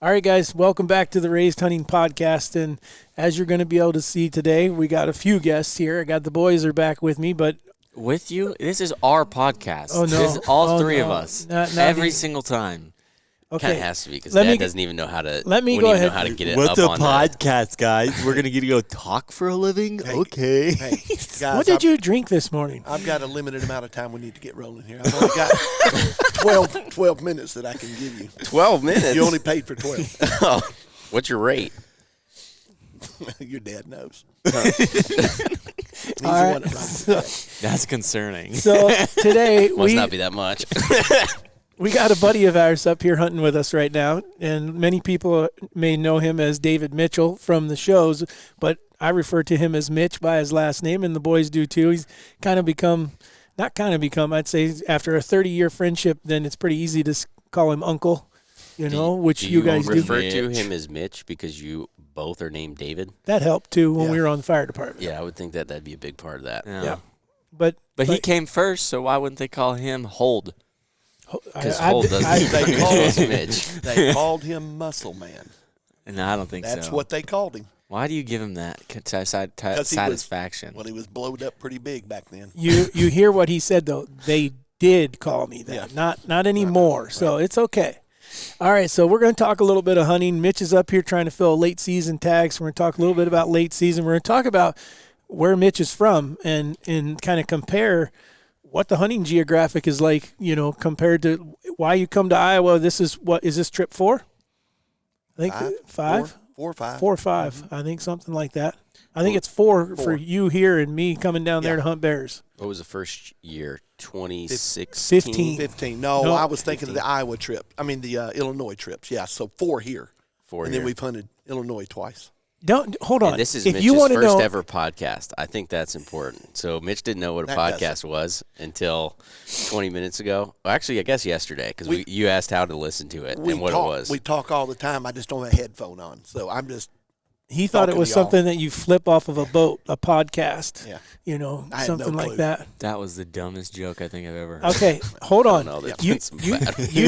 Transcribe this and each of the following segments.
All right, guys, welcome back to the Raised Hunting Podcast. And as you're going to be able to see today, we got a few guests here. I got the boys are back with me, but with you? This is our podcast. Oh, no. This is all three of us. Not every single time. Okay. Kind of has to be because Dad doesn't even know how to. Let me go ahead. Know how to get it What's up a podcast, guys? We're gonna get to go talk for a living. Hey, okay. Hey, guys, what did you drink this morning? I've got a limited amount of time. We need to get rolling here. I've only got 12 minutes that I can give you. 12 minutes. You only paid for 12. Oh, what's your rate? Your dad knows. He's the one that runs that. That's concerning. So today must not be that much. We got a buddy of ours up here hunting with us right now, and many people may know him as David Mitchell from the shows, but I refer to him as Mitch by his last name, and the boys do too. He's I'd say after a 30-year friendship, then it's pretty easy to call him Uncle, which you guys do. Do you refer to him as Mitch because you both are named David? That helped too when we were on the fire department. Yeah, I would think that'd be a big part of that. Yeah. But he came first, so why wouldn't they call him Hold? Because Hold doesn't Mitch. They called him Muscle Man. And I don't think That's what they called him. Why do you give him that satisfaction? He was blowed up pretty big back then. You hear what he said, though. They did call me that. Yeah. Not anymore, so it's okay. All right, so we're going to talk a little bit of hunting. Mitch is up here trying to fill late season tags. We're going to talk a little bit about late season. We're going to talk about where Mitch is from and kind of compare what the hunting geographic is like, compared to why you come to Iowa. Is this trip 4? I think 5? 4 or 5. 4 or 5. Mm-hmm. I think something like that. I think it's 4 for you here and me coming down there to hunt bears. What was the first year? 2016? 15. No, I was thinking 15. Of the Iowa trip. I mean the Illinois trips. Yeah, so 4 here. 4 and here. then we've hunted Illinois twice. Hold on. And this is Mitch's first ever podcast. I think that's important. So Mitch didn't know what a podcast was until 20 minutes ago. Well, actually, I guess yesterday because you asked how to listen to it and what it was. We talk all the time. I just don't have a headphone on, so I'm just. He thought it was something that you flip off of a boat, a podcast. Yeah. Something like that. That was the dumbest joke I think I've ever heard. Okay, hold on. You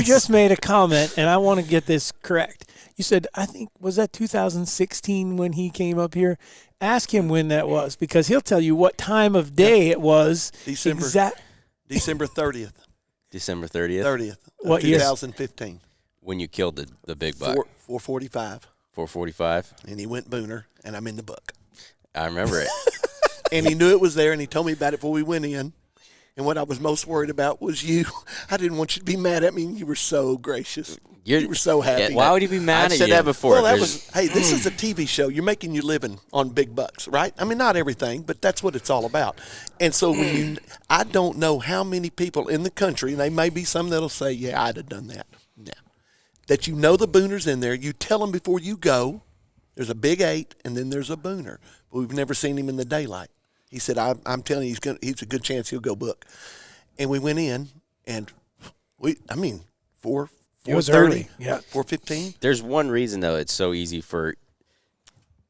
just made a comment, and I want to get this correct. You said, I think, was that 2016 when he came up here? Ask him when that was, because he'll tell you what time of day it was. December 30th. December 30th? 30th. What year? 2015. When you killed the big buck. 445. 445? And he went booner, and I'm in the book. I remember it. And he knew it was there, and he told me about it before we went in. And what I was most worried about was you. I didn't want you to be mad at me. You were so gracious. You were so happy. Why would he be mad at you? I said that before. Well, hey, this is a TV show. You're making your living on big bucks, right? I mean, not everything, but that's what it's all about. And so I don't know how many people in the country, and there may be some that'll say, yeah, I'd have done that. No. That the booner's in there. You tell them before you go, there's a big 8, and then there's a booner. But we've never seen him in the daylight. He said, I'm telling you, he's a good chance he'll go book. And we went in, and 4:30. It was early. Yeah. 4:15. There's one reason, though, it's so easy for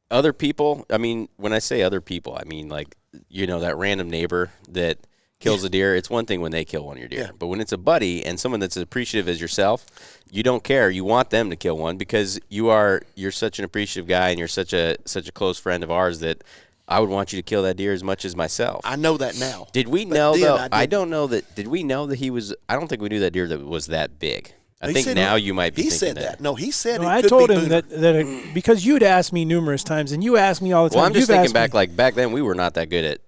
other people. I mean, when I say other people, I mean, like, that random neighbor that kills a deer. It's one thing when they kill one of your deer. Yeah. But when it's a buddy and someone that's as appreciative as yourself, you don't care. You want them to kill one because you're such an appreciative guy and you're such a close friend of ours that I would want you to kill that deer as much as myself. I know that now. Did we know, though? I don't know that. Did we know that he was – I don't think we knew that deer that was that big. I think now you might be thinking that. He said that. No, he said it I could told be him that because you'd asked me numerous times, and you asked me all the time. Well, I'm just thinking back then we were not that good at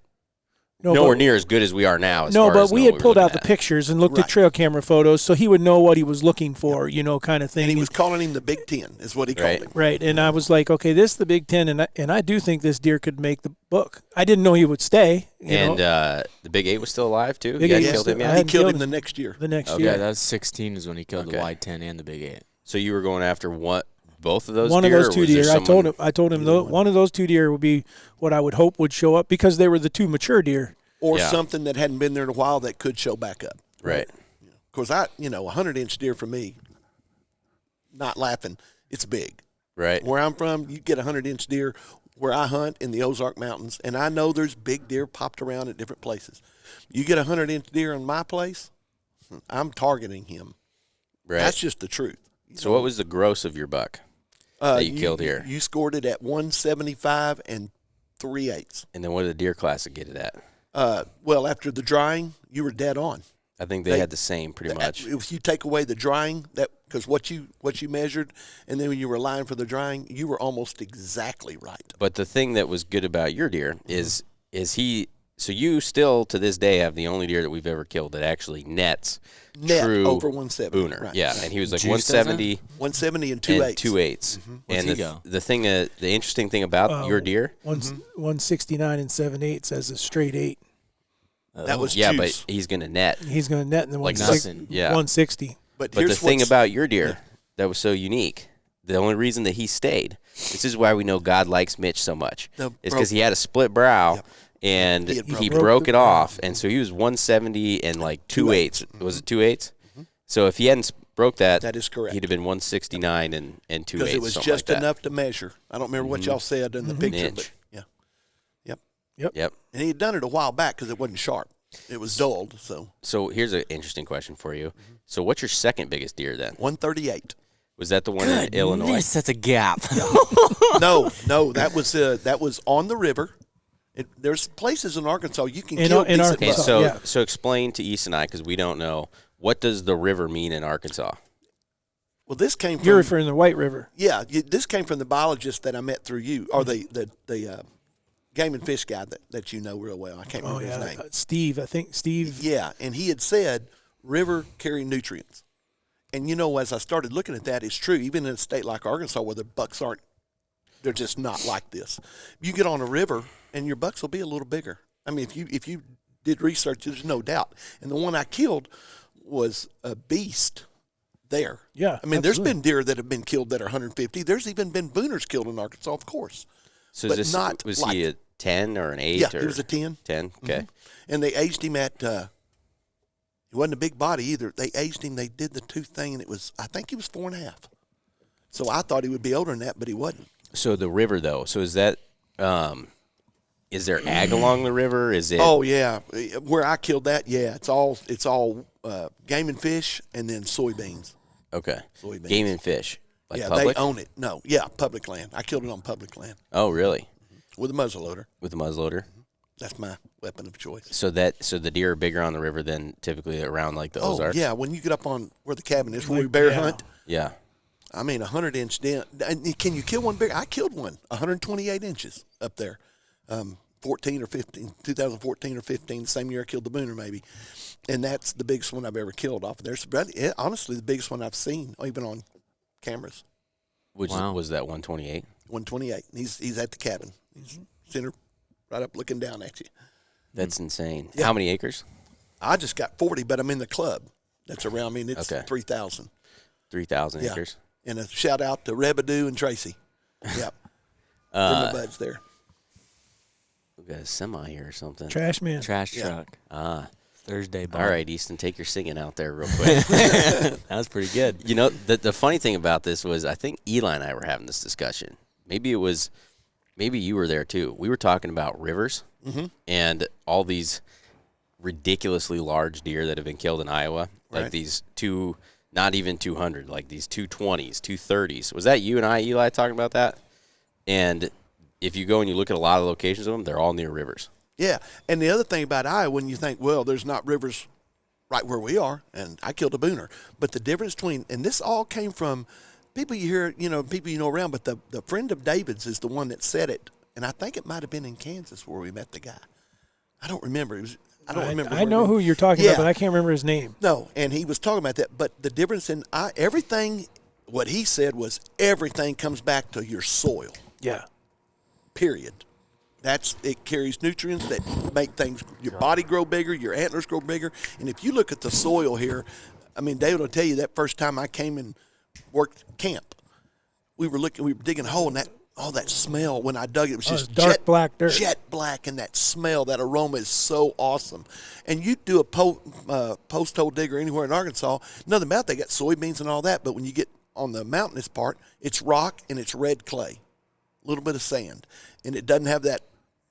nowhere near as good as we are now. But we had pulled out the pictures and looked at trail camera photos, so he would know what he was looking for, kind of thing. And he was calling him the Big Ten, is what he called him. Right, and I was like, okay, this is the Big Ten, and I do think this deer could make the book. I didn't know he would stay. The Big 8 was still alive too. Big 8 killed him. He killed him the next year. The next year. Yeah, that was 16 is when he killed the Wide 10 and the Big 8. So you were going after what? Both of those one deer? Of those two deer. I told him one of those 2 deer would be what I would hope would show up because they were the 2 mature deer. Or something that hadn't been there in a while that could show back up. Right. Of course, a 100-inch deer for me, not laughing, it's big. Right. Where I'm from, you get a 100-inch deer where I hunt in the Ozark Mountains, and I know there's big deer popped around at different places. You get a 100-inch deer in my place, I'm targeting him. Right. That's just the truth. So what was the gross of your buck? that you killed here? You scored it at 175 and 3/8. And then what did the deer classic get it at? Well, after the drying, you were dead on. I think they had the same pretty much. If you take away the drying, because what you measured, and then when you were lying for the drying, you were almost exactly right. But the thing that was good about your deer is he. So you still to this day have the only deer that we've ever killed that actually nets true over 170. Booner. Right. Yeah, and he was like Juiced 170. 170 and 2/8. 2/8. And the interesting thing about your deer, 169 and 7/8 as a straight 8. That was yeah, juice. but he's going to net. He's going to net in the Like 160. nothing, yeah. 160. But the thing about your deer that was so unique, the only reason that he stayed, this is why we know God likes Mitch so much, is because he had a split brow. Yep. And he broke broke the it off, and so he was 170 and like 2/8. Was it 2/8? So if he hadn't broke that, that is correct. He'd have been 169 and 2/8. Because it was just enough to measure. I don't remember what y'all said in the picture, but yeah. Yep. And he had done it a while back because it wasn't sharp. It was dulled. So here's an interesting question for you. So what's your second biggest deer then? 138. Was that the one in Illinois? That's a gap. No, that was on the river. There's places in Arkansas you can kill in decent Arkansas. bucks. So explain to East and I, because we don't know, what does the river mean in Arkansas? Well, this came from... You're referring to the White River. Yeah, this came from the biologist that I met through you, or the game and fish guy that you know real well. I can't remember his name. Steve, I think. Steve. Yeah, and he had said river carry nutrients. And, as I started looking at that, it's true. Even in a state like Arkansas where the bucks aren't, they're just not like this. You get on a river, and your bucks will be a little bigger. I mean, if you did research, there's no doubt. And the one I killed was a beast there. Yeah, I mean, absolutely. there's been deer that have been killed that are 150. There's even been booners killed in Arkansas, of course. So but was he a 10 or an 8? Yeah, or? he was a 10. 10, okay. And they aged him at, he wasn't a big body either. They aged him, they did the tooth thing, and I think he was 4.5. So I thought he would be older than that, but he wasn't. So the river, though, so is that, is there ag along the river? Is it? Oh, yeah. Where I killed that, yeah, it's all game and fish and then soybeans. Okay. Soybeans. Game and fish. Like yeah, public? they own it. No, yeah, public land. I killed it on public land Oh, really? with a muzzleloader. With a muzzleloader? That's my weapon of choice. So the deer are bigger on the river than typically around like the Ozarks? Oh, yeah, when you get up on where the cabin is, where we bear hunt, Yeah. I mean, 100-inch den. Can you kill one bear? I killed one, 128 inches up there, 2014 or 15, the same year I killed the booner maybe. And that's the biggest one I've ever killed off of there. So, honestly, the biggest one I've seen, even on cameras. Which was that 128? 128. He's at the cabin. He's center, right up looking down at you. That's insane. Yeah. How many acres? I just got 40, but I'm in the club that's around me, and it's Okay. 3,000. 3,000 Yeah. acres. And a shout out to Rebadoo and Tracy. Yep. They're my buds there. We got a semi here or something. Trash man. Trash Yeah. truck. Ah. Thursday bar. All right, Easton, take your singing out there real quick. That was pretty good. You know, the funny thing about this was I think Eli and I were having this discussion. Maybe you were there too. We were talking about rivers and all these ridiculously large deer that have been killed in Iowa, like Right. these not even 200, like these 220s, 230s. Was that you and I, Eli, talking about that? And if you go and you look at a lot of locations of them, they're all near rivers. Yeah. And the other thing about Iowa, when you think, well, there's not rivers right where we are, and I killed a booner. But the difference between, and this all came from people you hear, people you know around, but the friend of David's is the one that said it. And I think it might have been in Kansas where we met the guy. I don't remember. I know who you're talking about, but I can't remember his name. No, and he was talking about that. But the difference in everything, what he said was everything comes back to your soil, Yeah. period. It carries nutrients that make your body grow bigger, your antlers grow bigger. And if you look at the soil here, I mean, David will tell you that first time I came and worked camp, we were digging a hole, and that smell when I dug it was just dark black dirt. Jet black, and that smell, that aroma is so awesome. And you do a post hole digger anywhere in Arkansas, nothing about they got soybeans and all that, but when you get on the mountainous part, it's rock and it's red clay, a little bit of sand, and it doesn't have that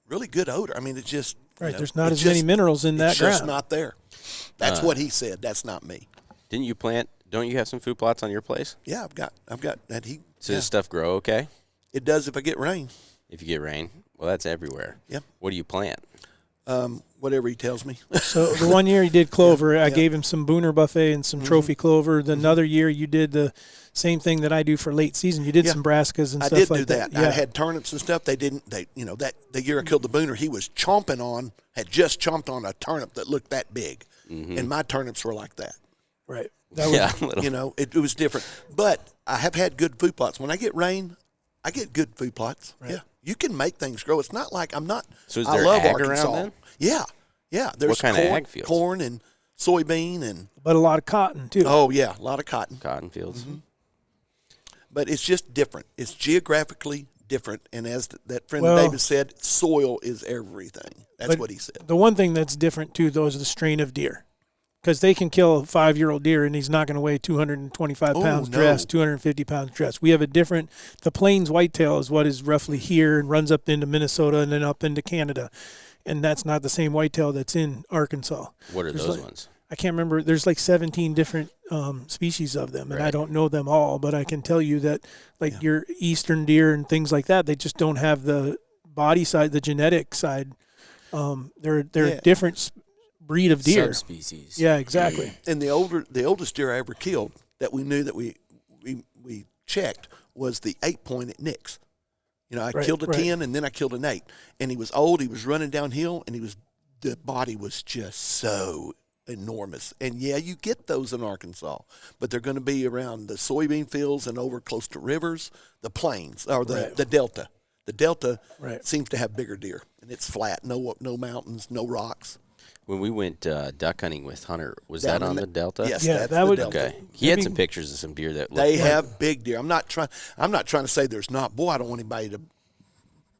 really good odor. I mean, it's just Right. There's not as many minerals in that it's ground. just not there. That's what he said. That's not me. Didn't you plant Don't you have some food plots on your place? Yeah, I've got that. So does stuff grow okay? It does if I get rain. If you get rain, well, that's everywhere. Yep. What do you plant? Whatever he tells me. So the one year he did clover, I gave him some Booner Buffet and some trophy clover. The another year you did the same thing that I do for late season. You did some brassicas and stuff like that. I did do that. Yeah. I had turnips and stuff. That the year I killed the Booner, he was had just chomped on a turnip that looked that big. And my turnips were like that. Right. That was, You know, it was different. But I have had good food plots. When I get rain, I get good food plots. Right. Yeah. You can make things grow. It's not like I'm not. So is I there love ag Arkansas. around then? Yeah. Yeah. There's What kind of ag fields? Corn and soybean and. but a lot of cotton too. Oh, yeah. A lot of cotton. Cotton fields. But it's just different. It's geographically different. And as that friend David said, soil is everything. That's what he said. The one thing that's different too, though, is the strain of deer. Because they can kill a 5-year-old deer and he's not going to weigh 225 pounds dressed, 250 pounds dressed. We have a different, the Plains whitetail is what is roughly here and runs up into Minnesota and then up into Canada. And that's not the same whitetail that's in Arkansas. What are those ones? I can't remember. There's like 17 different species of them, and I don't know them all, but I can tell you that like your eastern deer and things like that, they just don't have the body side, the genetic side. They're different breed of deer. Subspecies. Yeah, exactly. And the oldest deer I ever killed that we knew that we checked was the 8-point at Nick's. You know, I killed a 10 and then I killed an 8. And he was old, he was running downhill, and the body was just so enormous. And yeah, you get those in Arkansas, but they're going to be around the soybean fields and over close to rivers, the plains, or the delta. The delta seems to have bigger deer, and it's flat, no mountains, no rocks. When we went duck hunting with Hunter, was that on the Delta? Yes, Yeah, that's that the would- delta. Okay. He had some pictures of some deer that looked They have big deer. I'm not trying to say there's not. Boy, I don't want anybody to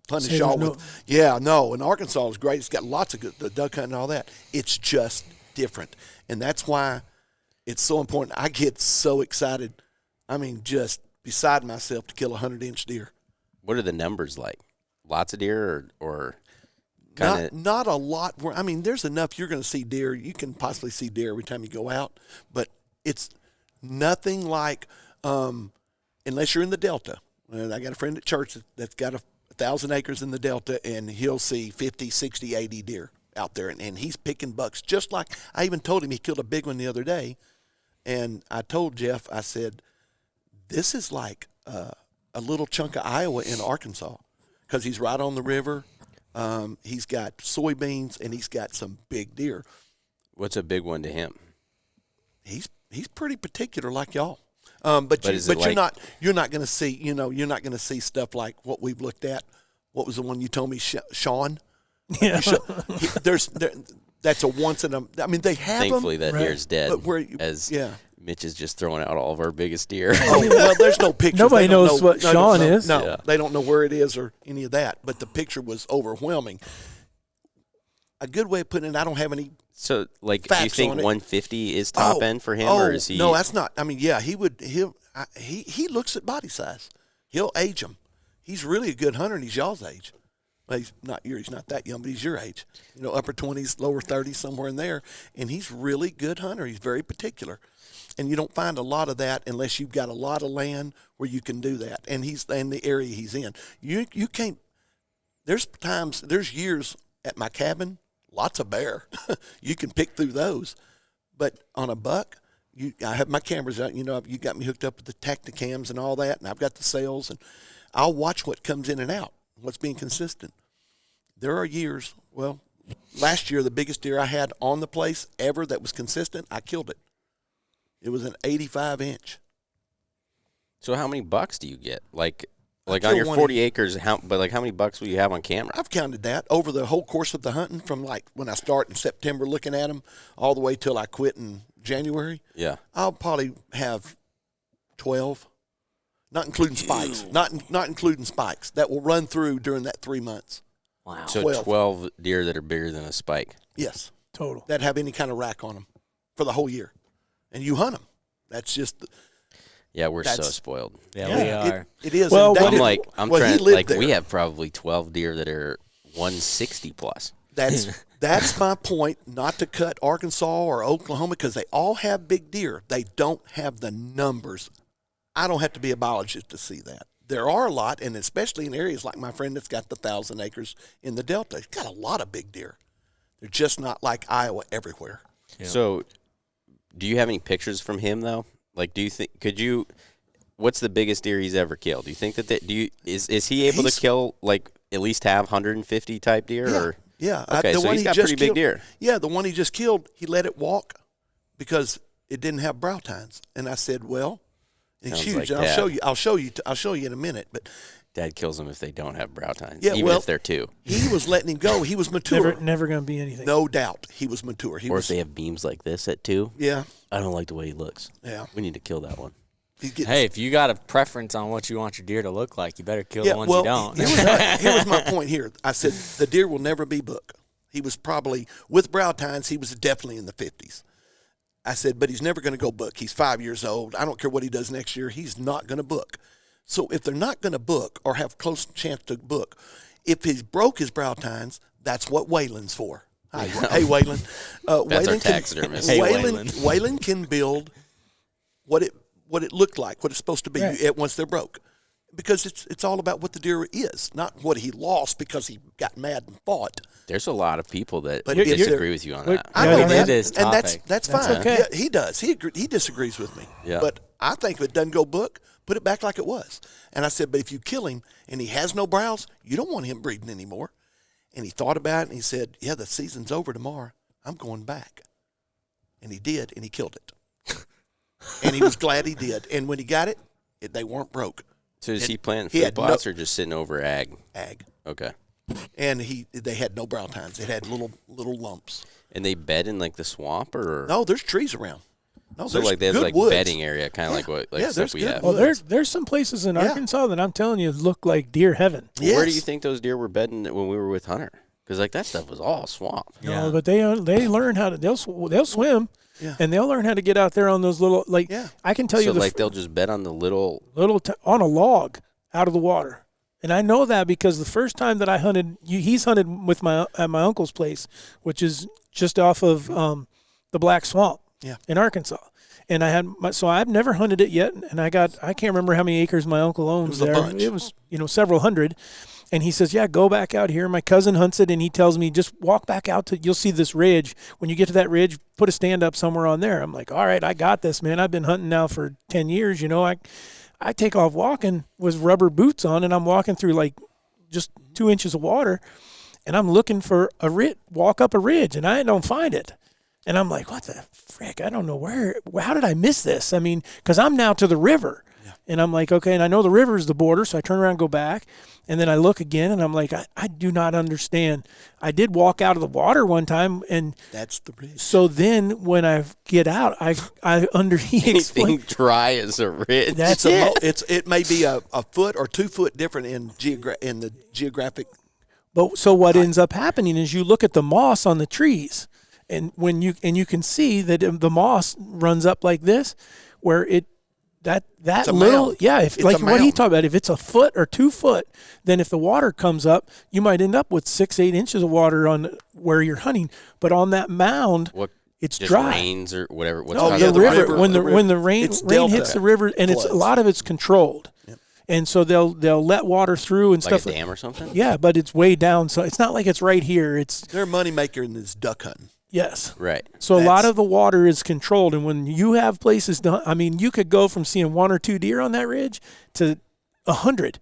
punish Say y'all there's with. Yeah, no. And Arkansas is great. It's got lots of good the duck hunting and all that. It's just different, and that's why it's so important. I get so excited. I mean, just beside myself to kill a 100-inch deer. What are the numbers like? Lots of deer or kind of Not a lot. I mean, there's enough you're going to see deer. You can possibly see deer every time you go out, but it's nothing like unless you're in the Delta. And I got a friend at church that's got 1,000 acres in the Delta, and he'll see 50, 60, 80 deer out there, and he's picking bucks. Just like I even told him he killed a big one the other day, and I told Jeff, I said, this is like a little chunk of Iowa in Arkansas because he's right on the river. He's got soybeans, and he's got some big deer. what's a big one to him? He's pretty particular like y'all. But you're not going to see, you're not going to see stuff like what we've looked at. What was the one you told me, Sean? Yeah. That's a once in a. I mean, they have Thankfully, them. that deer's dead. But Mitch is just throwing out all of our biggest deer. Oh, well, there's no picture. Nobody knows what Sean is. No, Yeah. they don't know where it is or any of that. But the picture was overwhelming. A good way of putting it, I don't have any. So, like, do you Facts think on it. 150 is top end for him, or is he? No, that's not. I mean, yeah, he looks at body size. He'll age them. He's really a good hunter, and he's y'all's age. Well, he's not that young, but he's your age. Upper 20s, lower 30s, somewhere in there. And he's really good hunter. He's very particular. And you don't find a lot of that unless you've got a lot of land where you can do that. And he's in the area he's in. You can't. There's years at my cabin, lots of bear. You can pick through those. But on a buck, I have my cameras out. You got me hooked up with the Tacticams and all that, and I've got the sails, and I'll watch what comes in and out, what's being consistent. There are years, well, last year the biggest deer I had on the place ever that was consistent, I killed it. It was an 85-inch. So how many bucks do you get? Like on your 40 acres, how many bucks will you have on camera? I've counted that over the whole course of the hunting, from like when I start in September looking at them all the way till I quit in January. Yeah. I'll probably have 12, not including spikes, not including spikes that will run through during that 3 months. Wow. So 12 deer that are bigger than a spike. Yes. Total. That have any kind of rack on them for the whole year. And you hunt them. That's just Yeah, we're so spoiled. Yeah, we are. It is. Well, And what David- I'm well, he trying. lived Like there. we have probably 12 deer that are 160 plus. That's That's my point, not to cut Arkansas or Oklahoma because they all have big deer. They don't have the numbers. I don't have to be a biologist to see that. There are a lot, and especially in areas like my friend that's got the 1,000 acres in the Delta. He's got a lot of big deer. They're just not like Iowa everywhere. Yeah. So do you have any pictures from him, though? Like, do you think what's the biggest deer he's ever killed? Do you think is he able to kill, like, at least have 150 type deer? Yeah. Or? Yeah. Okay, so he's got pretty big deer. Yeah, the one he just killed, he let it walk because it didn't have brow tines. And I said, well, it's huge. Like and I'll show you in a minute. But Dad kills them if they don't have brow tines, yeah, even if they're two. He was letting him go. He was mature. Never going to be anything. No doubt. He was mature. If they have beams like this at two. Yeah. I don't like the way he looks. Yeah. We need to kill that one. Hey, if you got a preference on what you want your deer to look like, you better kill the ones you don't. Here was my point here. I said the deer will never be book. He was probably, with brow tines, he was definitely in the 50s. I said, but he's never going to go book. He's 5 years old. I don't care what he does next year. He's not going to book. So if they're not going to book or have close chance to book, if he's broke his brow tines, that's what Waylon's for. Hey, Waylon. That's our taxidermist. Waylon can build what it looked like, what it's supposed to be once they're broke. Because it's all about what the deer is, not what he lost because he got mad and fought. There's a lot of people that disagree with you on that. I know that, and that's fine. Okay. Yeah, he does. He disagrees with me. Yeah. But I think if it doesn't go book, put it back like it was. And I said, but if you kill him and he has no brows, you don't want him breeding anymore. And he thought about it and he said, yeah, the season's over tomorrow. I'm going back. And he did, and he killed it. And he was glad he did. And when he got it, they weren't broke. So is he planting food plots or just sitting over ag? Ag. Okay. And they had no brow tines. It had little lumps. And they bed in like the swamp or? No, there's trees around. No, so like they have like woods. bedding area, kind of like stuff we have. Well, there's some places in Arkansas that I'm telling you look like deer heaven. Yes. Where do you think those deer were bedding when we were with Hunter? Because like that stuff was all swamp. No, but they learn how to they'll swim. Yeah. And they'll learn how to get out there on those little I can tell you they'll just bed on the little on a log out of the water. And I know that because the first time that I hunted, he's hunted with at my uncle's place, which is just off of the Black Swamp in Arkansas. And I've never hunted it yet, and I can't remember how many acres my uncle owns there. It was several hundred. And he says, yeah, go back out here. My cousin hunts it, and he tells me, just walk back out you'll see this ridge. When you get to that ridge, put a stand up somewhere on there. I'm like, all right, I got this, man. I've been hunting now for 10 years. I take off walking with rubber boots on, and I'm walking through like just 2 inches of water, and I'm looking for walk up a ridge, and I don't find it. And I'm like, what the frick? I don't know how did I miss this? I mean, because I'm now to the river. Yeah. And I'm like, okay, and I know the river is the border, so I turn around and go back. And then I look again, and I'm like, I do not understand. I did walk out of the water one time, and that's the ridge. So then when I get out, I anything dry as a ridge. That's it may be a foot or 2 foot different in the geographic. But so what ends up happening is you look at the moss on the trees, and you can see that the moss runs up like this, where that little mound. If like what he talked about, if it's a foot or 2 foot, then if the water comes up, you might end up with 6-8 inches of water on where you're hunting. But on that mound, it's just dry. Rains or whatever. The river. When the rain hits the river, and floods. A lot of it's controlled. Yep. And so they'll let water through and like stuff. Like a dam or something. Yeah, but it's way down, so it's not like it's right here. They're a moneymaker in this duck hunting. Yes. Right. So a lot of the water is controlled, and when you have places you could go from seeing 1 or 2 deer on that ridge to 100.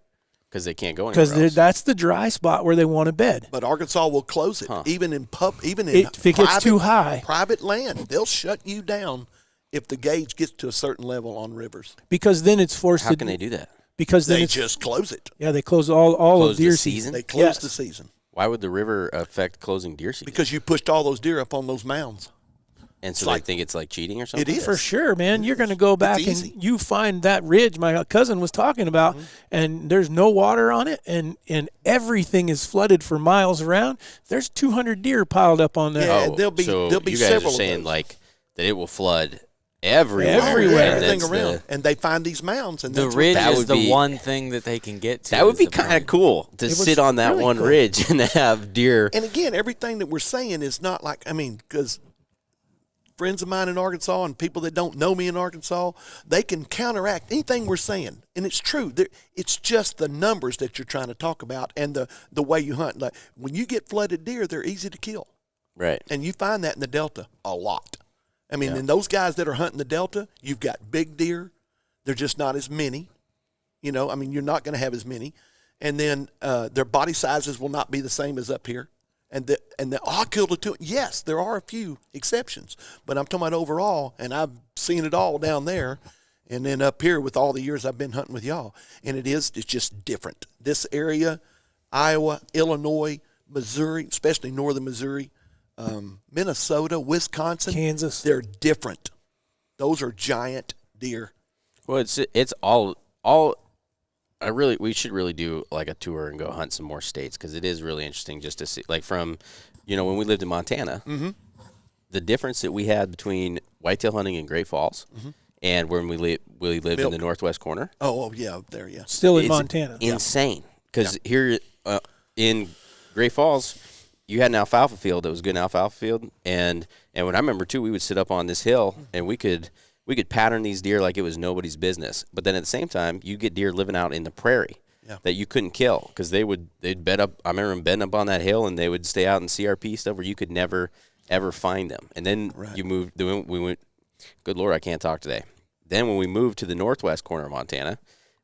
Because they can't go anywhere else. Because that's the dry spot where they want to bed. But Arkansas will close it, even in if it gets too high, private land. They'll shut you down if the gauge gets to a certain level on rivers. Because then it's forced. How can they do that? Because then they just close it. Yeah, they close all of deer season. They close the season. Why would the river affect closing deer season? Because you pushed all those deer up on those mounds. And so they think it's like cheating or something? It is. For sure, man. You're going to go back and you find that ridge my cousin was talking about, and there's no water on it, and everything is flooded for miles around. There's 200 deer piled up on there. Yeah, there'll be you guys several are saying like that it will flood everywhere. Everywhere. Everything That's around. And they find these mounds. And The that's what ridge that is would the be- one thing that they can get to. That would is be the kind of point. cool to was sit on that really one cool. ridge and have deer. And again, everything that we're saying is not like, I mean, because friends of mine in Arkansas and people that don't know me in Arkansas, they can counteract anything we're saying. And it's true. It's just the numbers that you're trying to talk about and the way you hunt. Like when you get flooded deer, they're easy to kill. Right. And you find that in the Delta a lot. I mean, in those guys that are hunting the Delta, you've got big deer. They're just not as many. You know, I mean, you're not going to have as many. And then their body sizes will not be the same as up here. And I killed a two. Yes, there are a few exceptions. But I'm talking about overall, and I've seen it all down there. And then up here with all the years I've been hunting with y'all. And it's just different. This area, Iowa, Illinois, Missouri, especially northern Missouri, Minnesota, Wisconsin, Kansas. they're different. Those are giant deer. Well, it's all. We should really do like a tour and go hunt some more states because it is really interesting just to see. Like from, when we lived in Montana, the difference that we had between whitetail hunting in Great Falls and when we lived in the northwest corner. Oh yeah, up there, yeah. Still in is Montana. Insane. Because here in Great Falls, you had an alfalfa field that was a good alfalfa field, and when I remember too, we would sit up on this hill and we could pattern these deer like it was nobody's business. But then at the same time, you get deer living out in the prairie that you couldn't kill because they'd bed up. I remember them bedding up on that hill, and they would stay out in CRP stuff where you could never ever find them. And then we went. Good Lord, I can't talk today. Then when we moved to the northwest corner of Montana,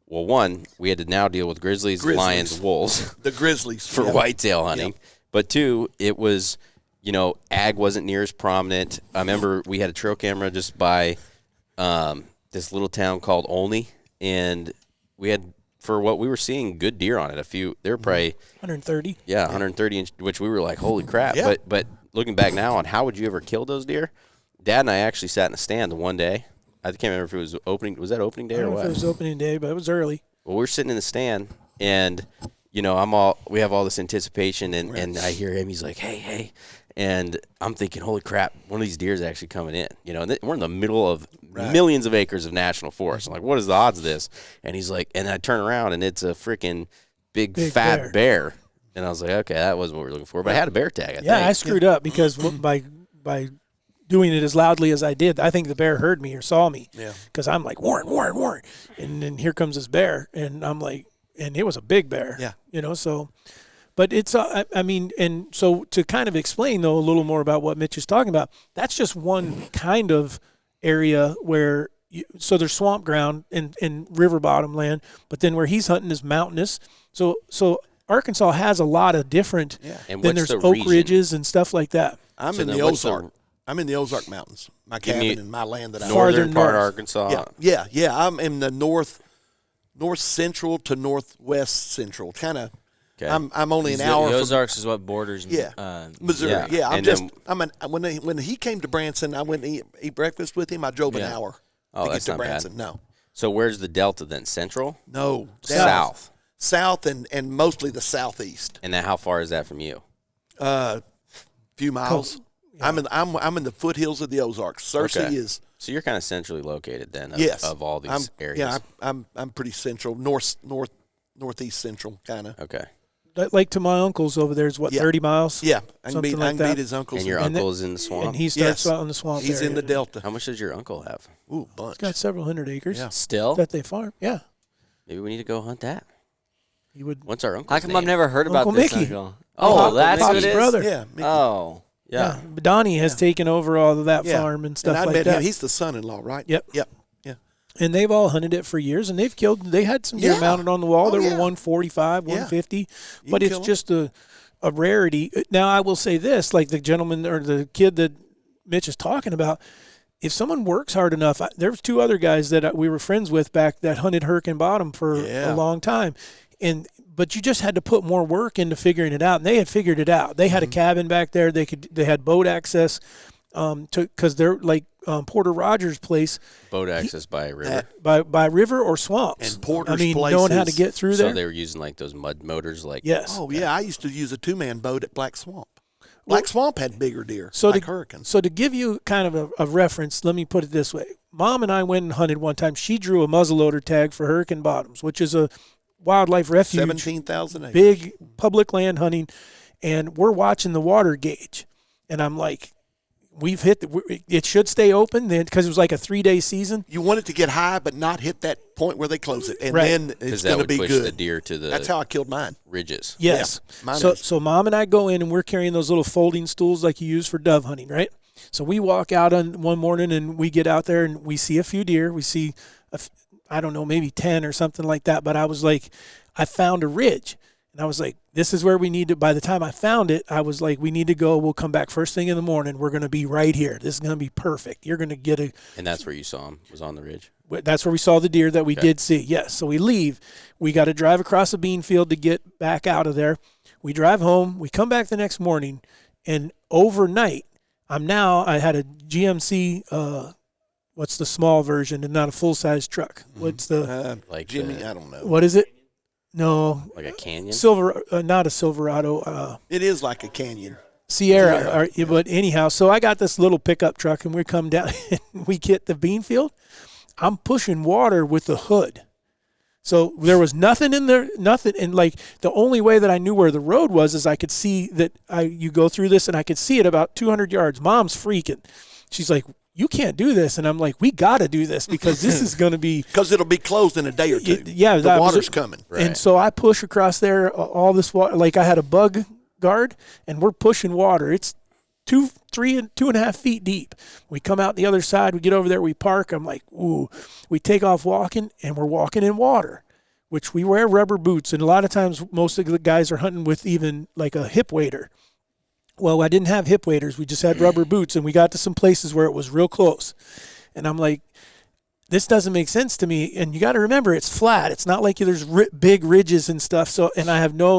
well, one, we had to now deal with grizzlies. Lions, wolves. The grizzlies for whitetail hunting. But two, it was, ag wasn't near as prominent. I remember we had a trail camera just by this little town called Olney, and we had, for what we were seeing, good deer on it. They were probably 130. 130 inch, which we were like, holy crap. Yeah. But looking back now on how would you ever kill those deer? Dad and I actually sat in a stand one day. I can't remember if it was opening. Was that opening day I or don't know what? if it was opening day, but it was early. Well, we're sitting in the stand, and we have all this anticipation, and I hear him. He's like, hey, and I'm thinking, holy crap, one of these deer is actually coming in. And we're in the middle of millions of acres of national forest. I'm like, what is the odds of this? And he's like, and I turn around, and it's a freaking big fat bear. And I was like, okay, that wasn't what we were looking for, but I had a bear tag. I think. I screwed up because by doing it as loudly as I did, I think the bear heard me or saw me. Yeah. Because I'm like, Warren. And then here comes this bear. And I'm like, and it was a big bear. Yeah. So, but it's, and so to kind of explain, though, a little more about what Mitch is talking about, that's just one kind of area where, so there's swamp ground and river bottom land, but then where he's hunting is mountainous. So Arkansas has a lot of different, And then there's oak ridges and stuff like that. I'm in the Ozark. I'm in the Ozark Mountains. My cabin and my land that I northern part of Arkansas. Yeah. I'm in the north central to northwest central. Kind of. Okay. I'm only an hour. The Ozarks is what borders. Missouri. Yeah. When he came to Branson, I went to eat breakfast with him. I drove an hour to get to Branson. Bad. No. So where's the Delta then? Central? No. South and mostly the southeast. And then how far is that from you? Few miles. Cool. Yeah. I'm in the foothills of the Ozarks. Searcy is. So you're kind of centrally located then. Of all these areas. Yeah, I'm pretty central, northeast central kind of. Okay. Like to my uncle's over there is what 30 miles. Yeah, I can meet his uncles. And your uncle's in the swamp. And he starts out in the swamp. He's in the Delta. How much does your uncle have? Ooh, bunch. He's got several hundred acres. Yeah. Still that they farm. Yeah. Maybe we need to go hunt that. He would. What's our uncle? How come I've never heard about Uncle this? Mickey. Oh, that's what it is. Brother. Yeah. Mickey. Oh. Yeah. Donnie has taken over all of that farm and stuff like that. He's the son-in-law, right? Yep. Yeah. And they've all hunted it for years, and they had some deer mounted on the wall. There were 145, 150, but it's just a rarity. Now, I will say this, like the gentleman or the kid that Mitch is talking about, if someone works hard enough, there was two other guys that we were friends with back that hunted Hurricane Bottom for a long time. But you just had to put more work into figuring it out, and they had figured it out. They had a cabin back there. They had boat access because they're like Porter Rogers' place. Boat access by a river. By river or swamps. And Porter's place. Knowing how to get through there. So they were using like those mud motors, like yes. Oh yeah, I used to use a 2-man boat at Black Swamp. Black Swamp had bigger deer, like Hurricane. So to give you kind of a reference, let me put it this way. Mom and I went and hunted one time. She drew a muzzleloader tag for Hurricane Bottoms, which is a wildlife refuge. 17,000 acres. Big public land hunting. And we're watching the water gauge. And I'm like, it should stay open then because it was like a 3-day season. You want it to get high, but not hit that point where they close it, and right. then it's going to be push good. The deer to the That's how I killed mine. ridges. Yes. Yeah, so Mom and I go in and we're carrying those little folding stools like you use for dove hunting, right? So we walk out on one morning and we get out there and we see a few deer. We see, I don't know, maybe 10 or something like that. But I was like, I found a ridge. And I was like, this is where we need to, by the time I found it, I was like, we need to go. We'll come back first thing in the morning. We're going to be right here. This is going to be perfect. You're going to get a. And that's where you saw him, was on the ridge? That's where we saw the deer that we did see. Yes. So we leave. We got to drive across a bean field to get back out of there. We drive home. We come back the next morning. And overnight, I had a GMC, what's the small version and not a full-size truck? What's the. Like Jimmy, I don't know. What is it? No. Like a Canyon? Not a Silverado. It is like a Canyon. Sierra. But anyhow, so I got this little pickup truck, and we come down, and we get the bean field. I'm pushing water with the hood. So there was nothing in there, nothing. And like the only way that I knew where the road was is I could see that you go through this, and I could see it about 200 yards. Mom's freaking. She's like, you can't do this. And I'm like, we got to do this because this is going to be. Because it'll be closed in a day or two. Yeah. The water's coming. Right. And so I push across there, all this water. Like I had a bug guard, and we're pushing water. It's 2.5 feet deep. We come out the other side. We get over there. We park. I'm like, ooh. We take off walking, and we're walking in water, which we wear rubber boots. And a lot of times, most of the guys are hunting with even like a hip wader. Well, I didn't have hip waders. We just had rubber boots, and we got to some places where it was real close. And I'm like, this doesn't make sense to me. And you got to remember, it's flat. It's not like there's big ridges and stuff. So, and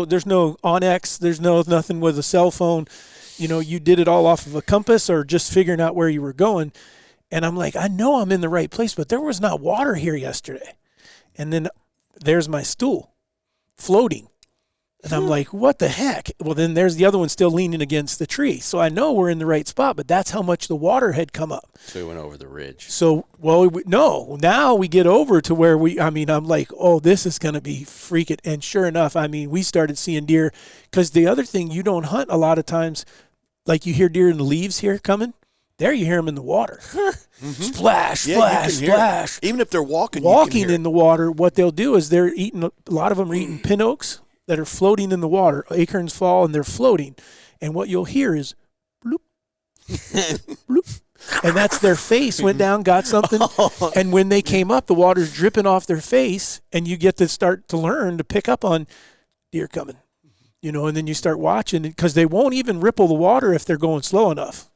there's no Onyx. There's nothing with a cell phone. You did it all off of a compass or just figuring out where you were going. And I'm like, I know I'm in the right place, but there was not water here yesterday. And then there's my stool floating. And I'm like, what the heck? Well, then there's the other one still leaning against the tree. So I know we're in the right spot, but that's how much the water had come up. So we went over the ridge. So, no. Now we get over to where I'm like, oh, this is going to be freaking. And sure enough, we started seeing deer. Because the other thing, you don't hunt a lot of times, like you hear deer in the leaves here coming. There you hear them in the water. Splash, splash, splash. Even if they're walking in the water, what they'll do is a lot of them are eating pin oaks that are floating in the water. Acorns fall and they're floating. And what you'll hear is bloop, bloop. And that's their face went down, got something. And when they came up, the water's dripping off their face, and you get to start to learn to pick up on deer coming. And then you start watching because they won't even ripple the water if they're going slow enough.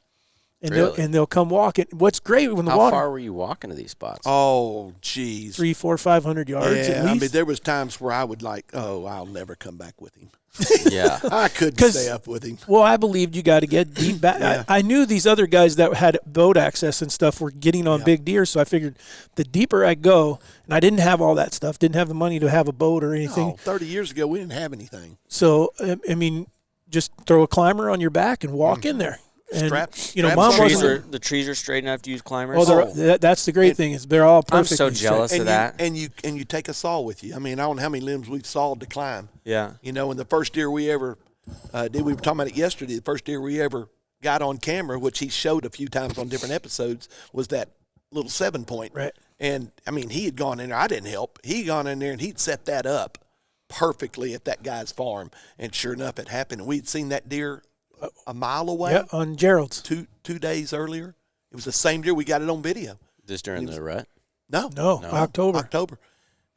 And Really? they'll come walking. What's great when the How water. far were you walking to these spots? Oh, geez. 300, 400, 500 yards at least. There was times where I would I'll never come back with him. Yeah. I couldn't stay up with him. Well, I believed you got to get deep back. Yeah. I knew these other guys that had boat access and stuff were getting on big deer, so I figured the deeper I go, and I didn't have all that stuff, didn't have the money to have a boat or anything. No, 30 years ago, we didn't have anything. So, just throw a climber on your back and walk in there. And, Mom wasn't. The trees are straight enough to use climbers. That's the great thing is they're all perfect. I'm so jealous of that. And you take a saw with you. I don't know how many limbs we've sawed to climb. Yeah. And the first deer we ever did, we were talking about it yesterday, the first deer we ever got on camera, which he showed a few times on different episodes, was that little 7-point. Right. And, he had gone in there. I didn't help. He had gone in there, and he'd set that up perfectly at that guy's farm. And sure enough, it happened. And we'd seen that deer a mile away. Yeah, on Gerald's. Two days earlier. It was the same deer. We got it on video. This during the rut? No, October.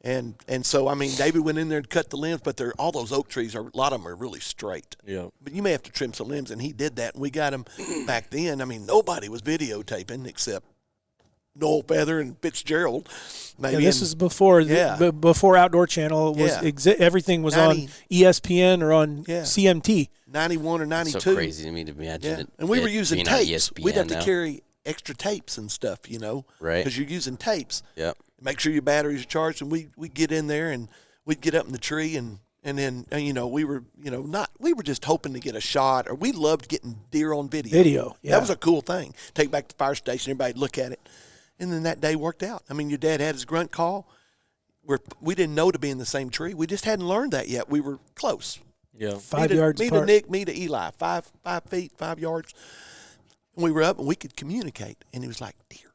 And so David went in there and cut the limbs, but all those oak trees a lot of them are really straight. Yeah. But you may have to trim some limbs, and he did that, and we got him back then. Nobody was videotaping except Noel Feather and Fitzgerald. Maybe this is before before Outdoor Channel was everything was on ESPN or on CMT. 91 or 92. So crazy to me to imagine it. And we were using tapes. We'd have to now. carry extra tapes and stuff, Right. Because you're using tapes. Yep. Make sure your batteries are charged, and we'd get in there, and we'd get up in the tree, and And then, we were just hoping to get a shot, or we loved getting deer on video. Yeah. That was a cool thing. Take back to the fire station, everybody look at it. And then that day worked out. I mean, your dad had his grunt call. We didn't know to be in the same tree. We just hadn't learned that yet. We were close. Yeah. 5 yards me apart. to Nick, me to Eli, 5 feet, 5 yards. And we were up, and we could communicate. And he was like, deer,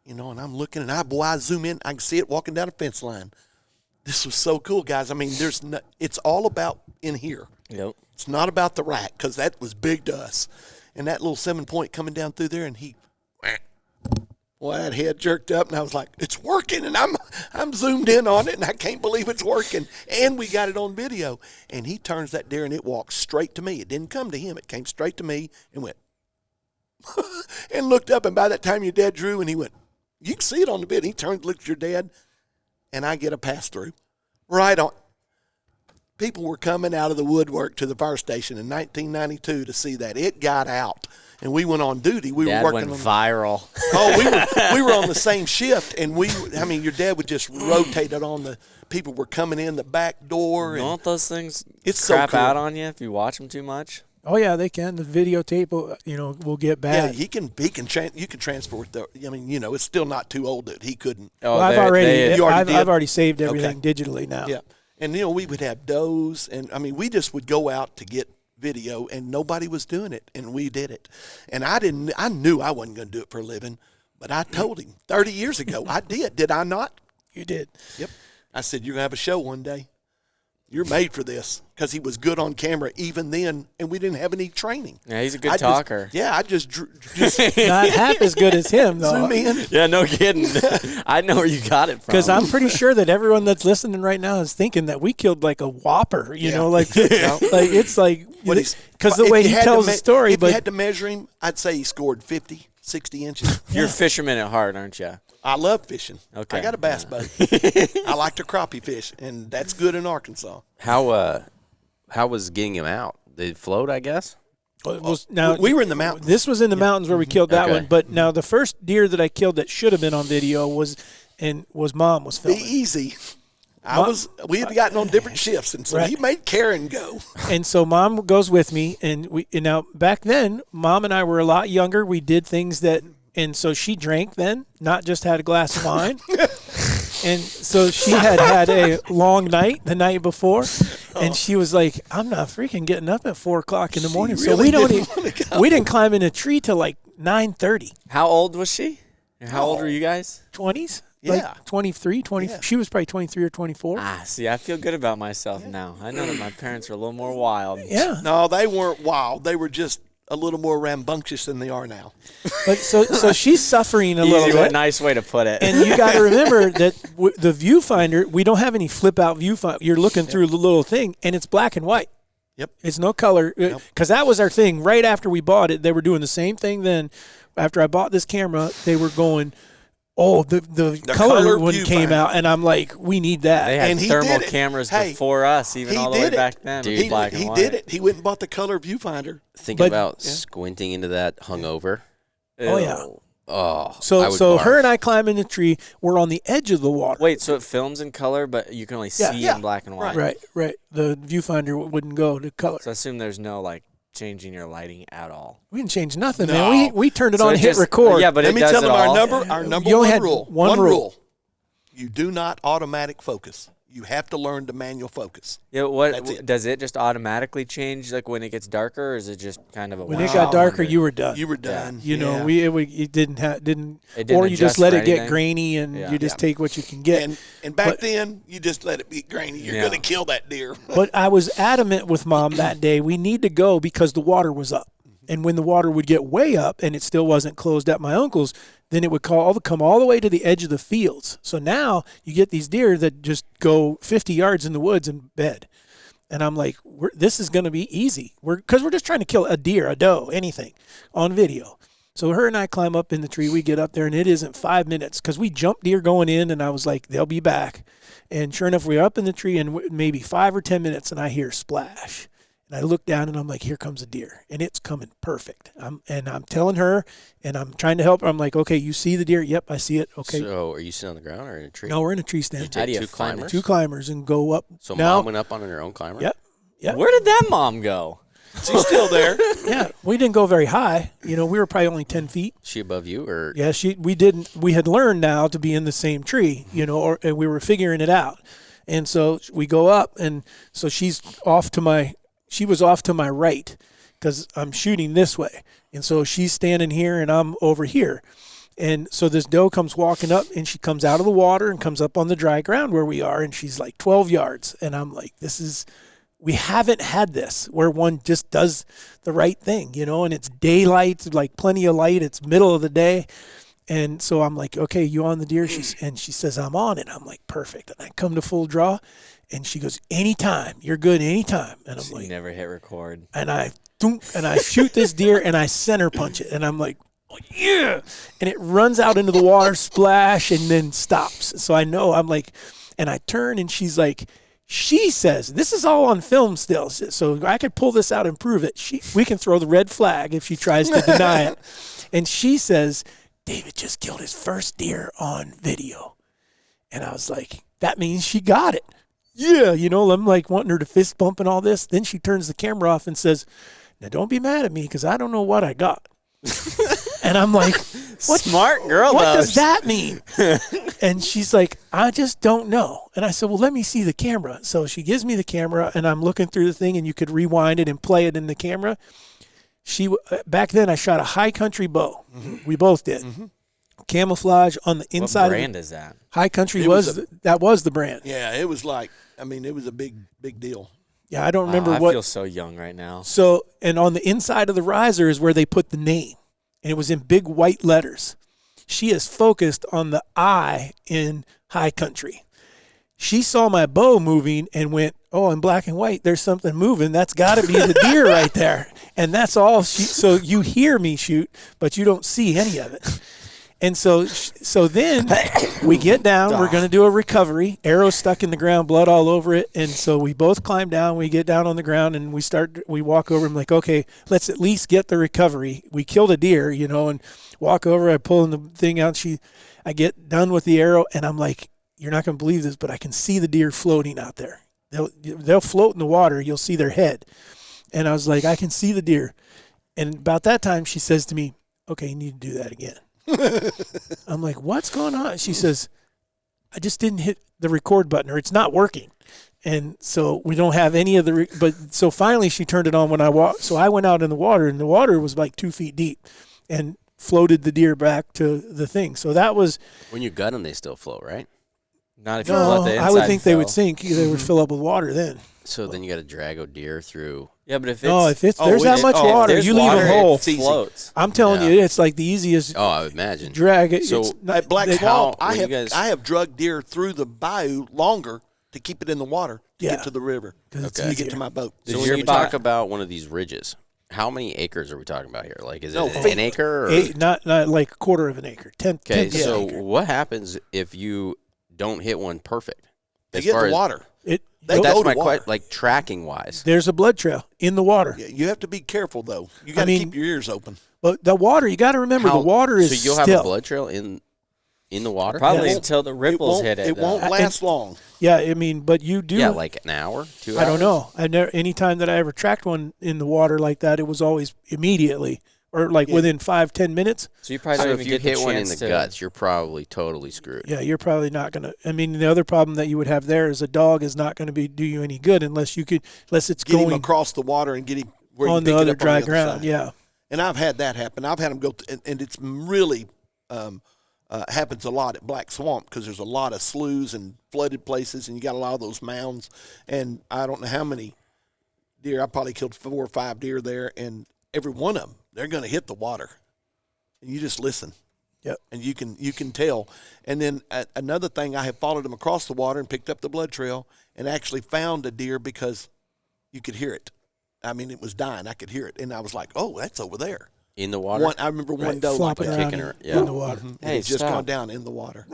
and I'm looking, and I zoom in. I can see it walking down a fence line. This was so cool, guys. I mean, it's all about in here. Yep. It's not about the rack, because that was big to us. And that little 7-point coming down through there, and that head jerked up, and I was like, it's working. And I'm zoomed in on it, and I can't believe it's working. And we got it on video. And he turns that deer, and it walked straight to me. It didn't come to him. It came straight to me and went, and looked up. And by that time, your dad drew, and he went, you can see it on the video. He turned, looked at your dad, and I get a pass through. Right on. People were coming out of the woodwork to the fire station in 1992 to see that. It got out, and we went on duty. We Dad were working went on viral. Oh, we were on the same shift, and your dad would just rotate it on the people were coming in the back door. And Don't those things it's so crap cool. out on you if you watch them too much? Oh yeah, they can. The videotape, will get Yeah, bad. you can transfer it. It's still not too old that he couldn't. Oh, I've did? already saved everything digitally now. Yeah, and we would have does, and we just would go out to get video, and nobody was doing it, and we did it. And I knew I wasn't going to do it for a living, but I told him 30 years ago I did. Did I not? You did. Yep. I said, you're going to have a show one day. You're made for this, because he was good on camera even then, and we didn't have any training. Yeah, he's a good talker. I just Not half as good as him, though. zoom in. Yeah, no kidding. I know where you got it from. Because I'm pretty sure that everyone that's listening right now is thinking that we killed like a whopper, it's like, because the way he tells the story. If But you had to measure him, I'd say he scored 50, 60 inches. You're a fisherman at heart, aren't you? I love fishing. Okay. I got a bass boat. I like to crappie fish, and that's good in Arkansas. How was getting him out? Did it float, I guess? now We were in the mountains. this was in the mountains where we killed that Okay. one. But now the first deer that I killed that should have been on video was Mom was Be filming. easy. We had gotten on different shifts, and so Right. he made Karen go. And so Mom goes with me, and now back then Mom and I were a lot younger. We did things and so she drank then, not just had a glass of wine. And so she had a long night the night before, and she was like, "I'm not freaking getting up at 4 o'clock in the morning." So really we don't didn't even, wanna go. we didn't climb in a tree till like 9:30. How old was she? And how old were you guys? 20s, Yeah. like 23, 20. Yeah. She was probably 23 or 24. See, I feel good about myself now. I know that my parents are a little more wild. Yeah, No, they weren't wild. They were just a little more rambunctious than they are now. but so she's suffering a little Easy, bit. nice way to put it. And you got to remember that the viewfinder, we don't have any flip out viewfinder. You're looking through the little thing, and it's black and white. Yep. It's no color. Because that was our thing. Right after we bought it, they were doing the same thing then. After I bought this camera, they were going, the color one came viewfinder. out, and I'm like, we need that. They had And he thermal did it. cameras Hey, before us, even he all the way did it. back then. Dude, It was black and He white. did it. He went and bought the color viewfinder. Thinking But- about squinting into that hungover. Oh, yeah. Oh, I So would so barf. her and I climb in the tree. We're on the edge of the water. Wait, so it films in color, but you can only see Yeah. in black and white. Right. The viewfinder wouldn't go to color. So I assume there's no changing your lighting at all. We didn't change nothing, No. man. We turned it So on, it hit just- record. Yeah, but Let it me does tell it them all. our number You only one had rule. one rule. You do not automatic focus. You have to learn to manual focus. Yeah, That's it. does it just automatically change when it gets darker, or is it just kind of a When wow? it got darker, you were done. You were done. You know, Yeah. it didn't It didn't or you just adjust let for it get anything? grainy and Yeah. you just take what you can get. And back But- then, you just let it be grainy. You're Yeah. going to kill that deer. But I was adamant with Mom that day. We need to go because the water was up, and when the water would get way up and it still wasn't closed at my uncle's, then it would come all the way to the edge of the fields. So now you get these deer that just go 50 yards in the woods and bed. And I'm like, this is going to be easy. Because we're just trying to kill a deer, a doe, anything on video. So her and I climb up in the tree. We get up there, and it isn't 5 minutes because we jumped deer going in, and I was like, they'll be back. And sure enough, we're up in the tree in maybe 5 or 10 minutes, and I hear splash. And I look down and I'm like, here comes a deer, and it's coming perfect. I'm telling her, and I'm trying to help her. I'm like, okay, you see the deer? Yep, I see it. Okay. So are you sitting on the ground or in a tree? No, we're in a tree stand. How do you Two find climbers? Two climbers and go up. So now, mom went up on her own climber? Yep. Yep. Where did that mom go? She's still there. Yeah, we didn't go very high. We were probably only 10 feet. She above you or? Yeah, we didn't. We had learned now to be in the same tree, and we were figuring it out. And so we go up, and so she was off to my right because I'm shooting this way. And so she's standing here and I'm over here. And so this doe comes walking up, and she comes out of the water and comes up on the dry ground where we are, and she's like 12 yards. And I'm like, we haven't had this where one just does the right thing, and it's daylight, like plenty of light. It's middle of the day. And so I'm like, okay, you on the deer? And she says, I'm on it. I'm like, perfect. And I come to full draw, and she goes, anytime. You're good anytime. And I'm like, never hit record. And I shoot this deer, and I center punch it. And I'm like, oh, yeah. And it runs out into the water, splash, and then stops. So I know, I'm like, and I turn, and she's like, she says, this is all on film still, so I could pull this out and prove it. We can throw the red flag if she tries to deny it. And she says, David just killed his first deer on video. And I was like, that means she got it. Yeah, I'm like wanting her to fist bump and all this. Then she turns the camera off and says, now don't be mad at me because I don't know what I got. And I'm like, what? Smart girl, what does that mean? And she's like, I just don't know. And I said, well, let me see the camera. So she gives me the camera, and I'm looking through the thing, and you could rewind it and play it in the camera. Back then, I shot a high country bow. Mm-hmm. We both did. Mm-hmm. Camouflage on the inside. What brand is that? High country was the brand. Yeah, it was like, it was a big deal. Yeah, I don't remember I what. feel so young right now. So, and on the inside of the riser is where they put the name, and it was in big white letters. She is focused on the I in high country. She saw my bow moving and went, oh, in black and white, there's something moving. That's got to be the deer right there. And that's all so you hear me shoot, but you don't see any of it. And so then we get down. We're going to do a recovery. Arrow stuck in the ground, blood all over it. And so we both climb down. We get down on the ground, and we walk over. I'm like, okay, let's at least get the recovery. We killed a deer, and walk over. I pull the thing out. I get done with the arrow, and I'm like, you're not going to believe this, but I can see the deer floating out there. They'll float in the water. You'll see their head. And I was like, I can see the deer. And about that time, she says to me, okay, you need to do that again. I'm like, what's going on? She says, I just didn't hit the record button, or it's not working. And so we don't have any of so finally she turned it on when I walked. So I went out in the water, and the water was like 2 feet deep, and floated the deer back to the thing. So that was. When you gut them, they still float, right? Not if you let the inside I would think they fill. would sink. They would fill up with water then. So then you got to drag a deer through. Yeah, but if there's that much water, you leave them whole. It floats. I'm telling you, it's like the easiest. Oh, I would imagine. Drag it. So at Black Swamp, I guys- have drugged deer through the bayou longer to keep it in the water to Yeah. get to the river. Okay. To get to my boat. So when you talk about one of these ridges, how many acres are we talking about here? Like, is it an acre? Or? Not like a quarter of an acre. 10. Okay, 10th of so an acre. what happens if you don't hit one perfect? They get in the water. That's my question. Like tracking wise, There's a blood trail in the water. Yeah, you have to be careful though. You got to keep your ears open. But the water, you got to remember, the water is so you'll still. have a blood trail in the water. Probably until the ripples hit it. It won't last long. Yeah, but you do. Yeah, like an hour, 2 hours. I don't know. Any time that I ever tracked one in the water like that, it was always immediately or like within 5-10 minutes. So you probably So don't if even you get hit the one in chance the guts, you're probably totally screwed. Yeah, you're probably not going to. I mean, the other problem that you would have there is a dog is not going to do you any good unless it's Get going him across the water and get him where on you pick the it other up dry on the other ground. side. Yeah. And I've had that happen. I've had them go, and it's really happens a lot at Black Swamp because there's a lot of sloughs and flooded places, and you got a lot of those mounds. And I don't know how many deer. I probably killed 4 or 5 deer there, and every one of them, they're going to hit the water. And you just listen. Yep. And you can tell. And then another thing, I have followed them across the water and picked up the blood trail and actually found a deer because you could hear it. I mean, it was dying. I could hear it. And I was like, oh, that's over there. In the water? I remember one doe flopping like around kicking her. in the water. Hey, it's just stop. gone down in the water.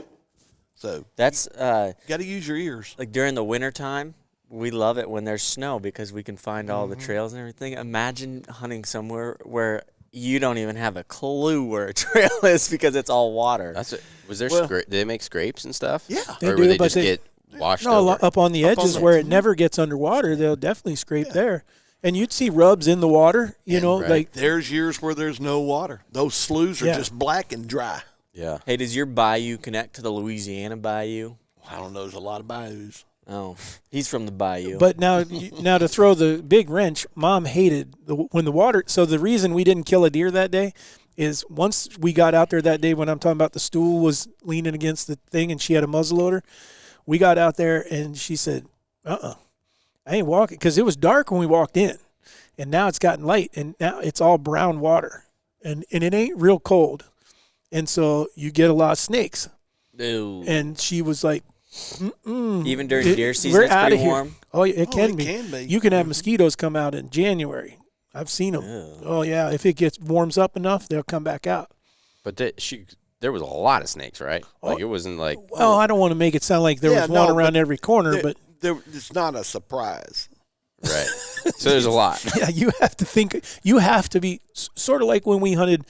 So That's got to use your ears. like during the wintertime, we love it when there's snow because we can find all the trails and everything. Imagine hunting somewhere where you don't even have a clue where a trail is because it's all water. That's it. Was there did they make scrapes and stuff? Yeah. They Or do, would they but just get washed no, over? up on the edges the where edges. it never gets underwater, they'll definitely scrape there. And you'd see rubs in the water, you know, right. like There's years where there's no water. Those sloughs are Yeah. just black and dry. Yeah. Hey, does your bayou connect to the Louisiana bayou? I don't know. There's a lot of bayous. Oh, he's from the bayou. But now to throw the big wrench, Mom hated when the water. So the reason we didn't kill a deer that day is once we got out there that day when I'm talking about the stool was leaning against the thing and she had a muzzleloader, we got out there and she said, I ain't walking, because it was dark when we walked in, and now it's gotten light and now it's all brown water and it ain't real cold, and so you get a lot of snakes. Ew. And she was like, Even during deer season, we're it's outta pretty here. warm. Oh, it can it be. can be. You can have mosquitoes come out in January. I've seen them. Oh yeah, if it warms up enough, they'll come back out. But there was a lot of snakes, right? Like it wasn't like Well, I don't want to make it sound like there Yeah, was one no, around but every corner, but it's not a surprise. right. So there's a lot. yeah, you have to think. You have to be sort of like when we hunted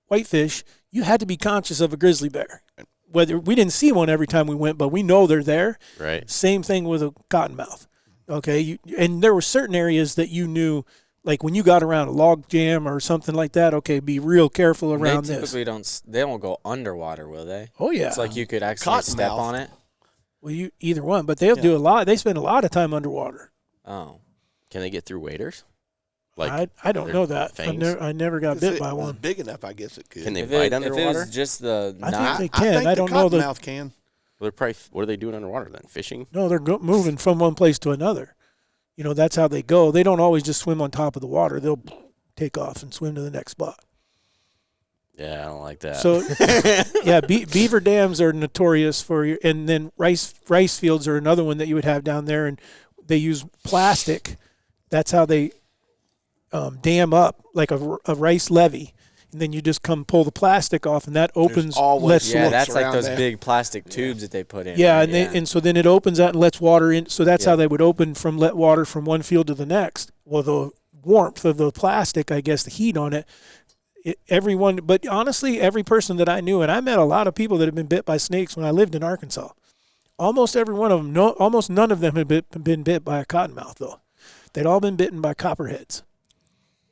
whitefish. You had to be conscious of a grizzly bear. Whether we didn't see one every time we went, but we know they're there. Right. Same thing with a cottonmouth. Okay, and there were certain areas that you knew. Like when you got around a log jam or something like that, okay, be real careful around They this. typically they won't go underwater, will they? Oh yeah, It's like you could actually step Cottonmouth. on it. well, you either one, but they'll do a lot. They spend a lot of time underwater. Oh. Can they get through waders? Like I don't their know that. fangs? I never got If bit it by was one. big enough, I guess it could. Can they If bite it underwater? was just the I knot, think they can. think I don't the know the. cottonmouth can. Well, they're probably, what are they doing underwater then? Fishing? No, they're moving from one place to another. You know, that's how they go. They don't always just swim on top of the water. They'll take off and swim to the next spot. Yeah, I don't like that. So, yeah, beaver dams are notorious for you, and then rice fields are another one that you would have down there, and they use plastic. That's how they dam up like a rice levee, and then you just come pull the plastic off, and that opens. always lets slopes yeah, that's like around those there. big plastic tubes that they put in. Yeah, right? and so then it opens out and lets water in. So that's how they would open let water from one field to the next. Well, the warmth of the plastic, I guess, the heat on it. But honestly, every person that I knew, and I met a lot of people that have been bit by snakes when I lived in Arkansas. Almost every one of them, almost none of them had been bit by a cottonmouth, though. They'd all been bitten by copperheads.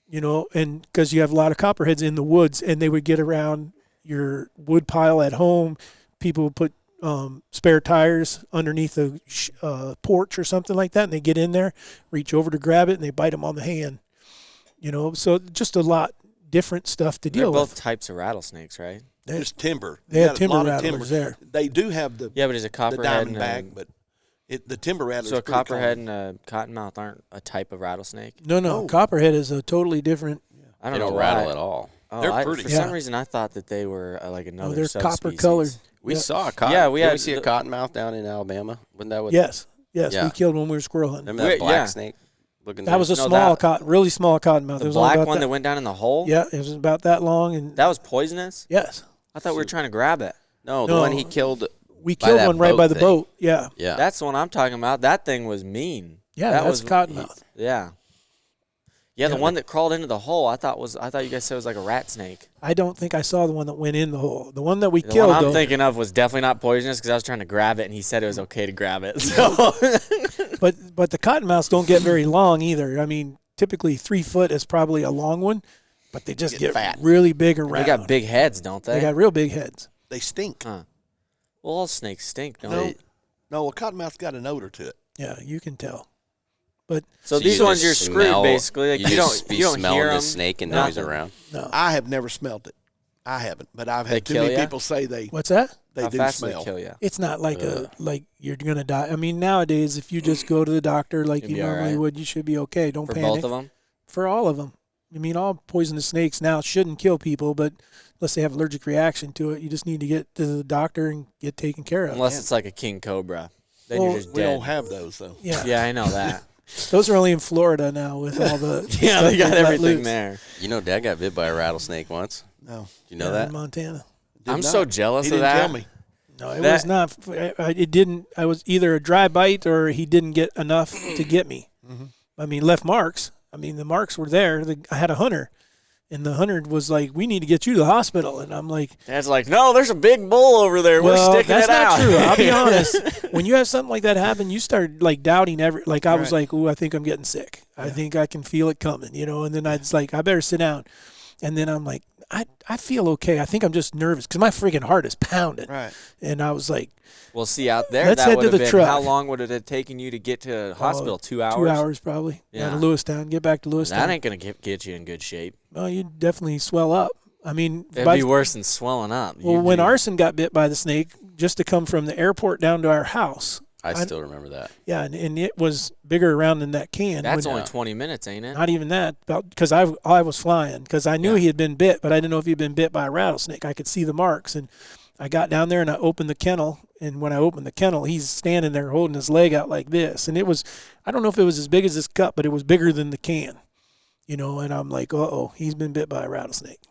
You know, and because you have a lot of copperheads in the woods, and they would get around your wood pile at home. People would put spare tires underneath a porch or something like that, and they get in there, reach over to grab it, and they bite them on the hand. You know, so just a lot different stuff to They're deal both with. types of rattlesnakes, right? Just timber. They You had got a timber lot of rattlers there. They do have the Yeah, but is a the copperhead and diamondback, but the timber rattler. so a copperhead and a cottonmouth aren't a type of rattlesnake? No, No. copperhead is a totally different. I they don't don't know rattle why. at all. Oh, They're pretty. For Yeah. some reason, I thought that they were like another. they're subspecies. copper colored. We Yeah. saw a cotton. Yeah, we didn't had we see a the- cottonmouth down in Alabama. Wasn't that what? Yes, Yeah. we killed when we were squirrel hunting. Remember that Wait, black yeah. snake looking That was a No, small that- really small cottonmouth. The it was only black about one that went down in the hole. Yeah, it was about that long, and That was poisonous. yes, I thought we were trying to grab it. No, the No. one he killed. we By killed that one right boat by the thing. boat. Yeah, Yeah. That's the one I'm talking about. That thing was mean. yeah, that that's was cottonmouth. Yeah. Yeah, the Yeah, one that crawled into the hole. I thought you guys said it was like a rat snake. I don't think I saw the one that went in the hole. The one that we The killed, one I'm though. thinking of was definitely not poisonous because I was trying to grab it and he said it was okay to grab it. So But the cottonmouths don't get very long either. I mean, typically 3 foot is probably a long one, but they just get fat. really big around. they got big heads, don't they? They got real big heads. They stink. Huh. Well, all snakes stink, don't No, they? no, a cottonmouth's got an odor to it. Yeah, you can tell. But So, you these just ones you're screwed smell- basically. Like, you just don't be you don't smelling hear the them. snake and know he's Nothing. around. no, I have never smelled it. I haven't, but I've They had too kill many ya? people say they what's that? they How do fast do smell. they kill you? It's not like like you're gonna die. I mean, nowadays, if you just go to the doctor like You'll you be all normally right. would, you should be okay. Don't For panic. both of them? For all of them. I mean, all poisonous snakes now shouldn't kill people, but unless they have allergic reaction to it, you just need to get to the doctor and get taken care of. Unless it's like a king cobra. Then Well, you're just We dead. don't have those though. Yeah. Yeah, I know that. Those are only in Florida now with all the Yeah, stuff they got let everything loose. there. You know, Dad got bit by a rattlesnake once. No, Do you know Yeah, that? in Montana. did I'm not. so jealous He of didn't that. tell me. No, it was not. It didn't. I was either a dry bite or he didn't get enough to get me. Mm-hmm. I mean, left marks. I mean, the marks were there. I had a hunter, and the hunter was like, "We need to get you to the hospital." And I'm like, Dad's like, "No, there's a big bull over there. well, We're sticking that's it out." not true. I'll be honest. When you have something like that happen, you start like doubting every. Like I was like, "Ooh, I think I'm getting sick. I think I can feel it coming," And then I was like, "I better sit down." And then I'm like, I feel okay. I think I'm just nervous because my freaking heart is pounding. Right. And I was like, Well, see, out there, let's that head would to have the been, truck. how long would it have taken you to get to the hospital? 2 hours? 2 hours probably. Yeah. To Lewistown. Get back to Lewistown. That ain't going to get you in good shape. Well, you'd definitely swell up. I mean, It'd be worse than swelling up. Well, when Arson got bit by the snake, just to come from the airport down to our house. I still remember that. Yeah, and it was bigger around than that can. That's only 20 minutes, ain't it? Not even that, because I was flying, because I knew he had been bit, but I didn't know if he'd been bit by a rattlesnake. I could see the marks, and I got down there and I opened the kennel, and when I opened the kennel, he's standing there holding his leg out like this, and it was, I don't know if it was as big as this cup, but it was bigger than the can, and I'm like, uh-oh, he's been bit by a rattlesnake.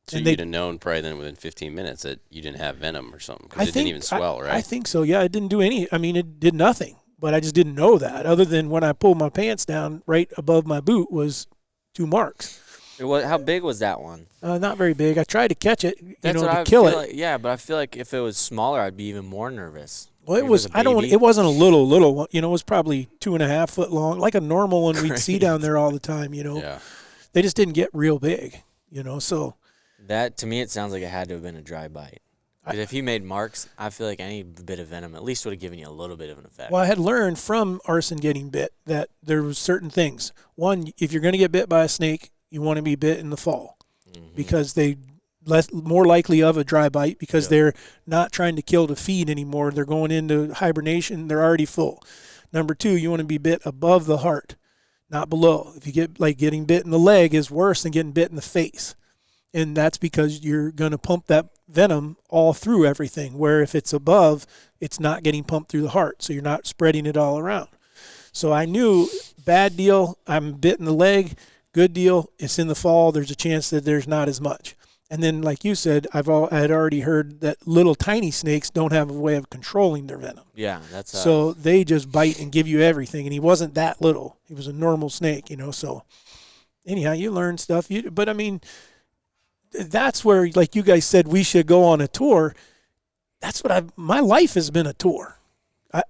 So and you'd have known probably then within 15 minutes that you didn't have venom or something because it didn't even swell, right? I think so, yeah. It didn't do it did nothing, but I just didn't know that, other than when I pulled my pants down, right above my boot was 2 marks. How big was that one? Not very big. I tried to catch it, to kill it. Like, yeah, but I feel like if it was smaller, I'd be even more nervous. Well, it was. It wasn't a little one. It was probably 2.5 foot long, like a normal one we'd see down there all the time. Yeah. They just didn't get real big. So that to me, it sounds like it had to have been a dry bite. Because if he made marks, I feel like any bit of venom at least would have given you a little bit of an effect. Well, I had learned from Arson getting bit that there was certain things. One, if you're going to get bit by a snake, you want to be bit in the fall, because they more likely of a dry bite because they're not trying to kill to feed anymore. They're going into hibernation. They're already full. Number 2, you want to be bit above the heart, not below. If you get getting bit in the leg is worse than getting bit in the face. And that's because you're going to pump that venom all through everything, where if it's above, it's not getting pumped through the heart. So you're not spreading it all around. So I knew, bad deal, I'm bit in the leg. Good deal, it's in the fall. There's a chance that there's not as much. And then, like you said, I had already heard that little tiny snakes don't have a way of controlling their venom. Yeah, that's so they just bite and give you everything. And he wasn't that little. He was a normal snake, So anyhow, you learn stuff. But I mean, that's where, like you guys said, we should go on a tour. That's what my life has been a tour.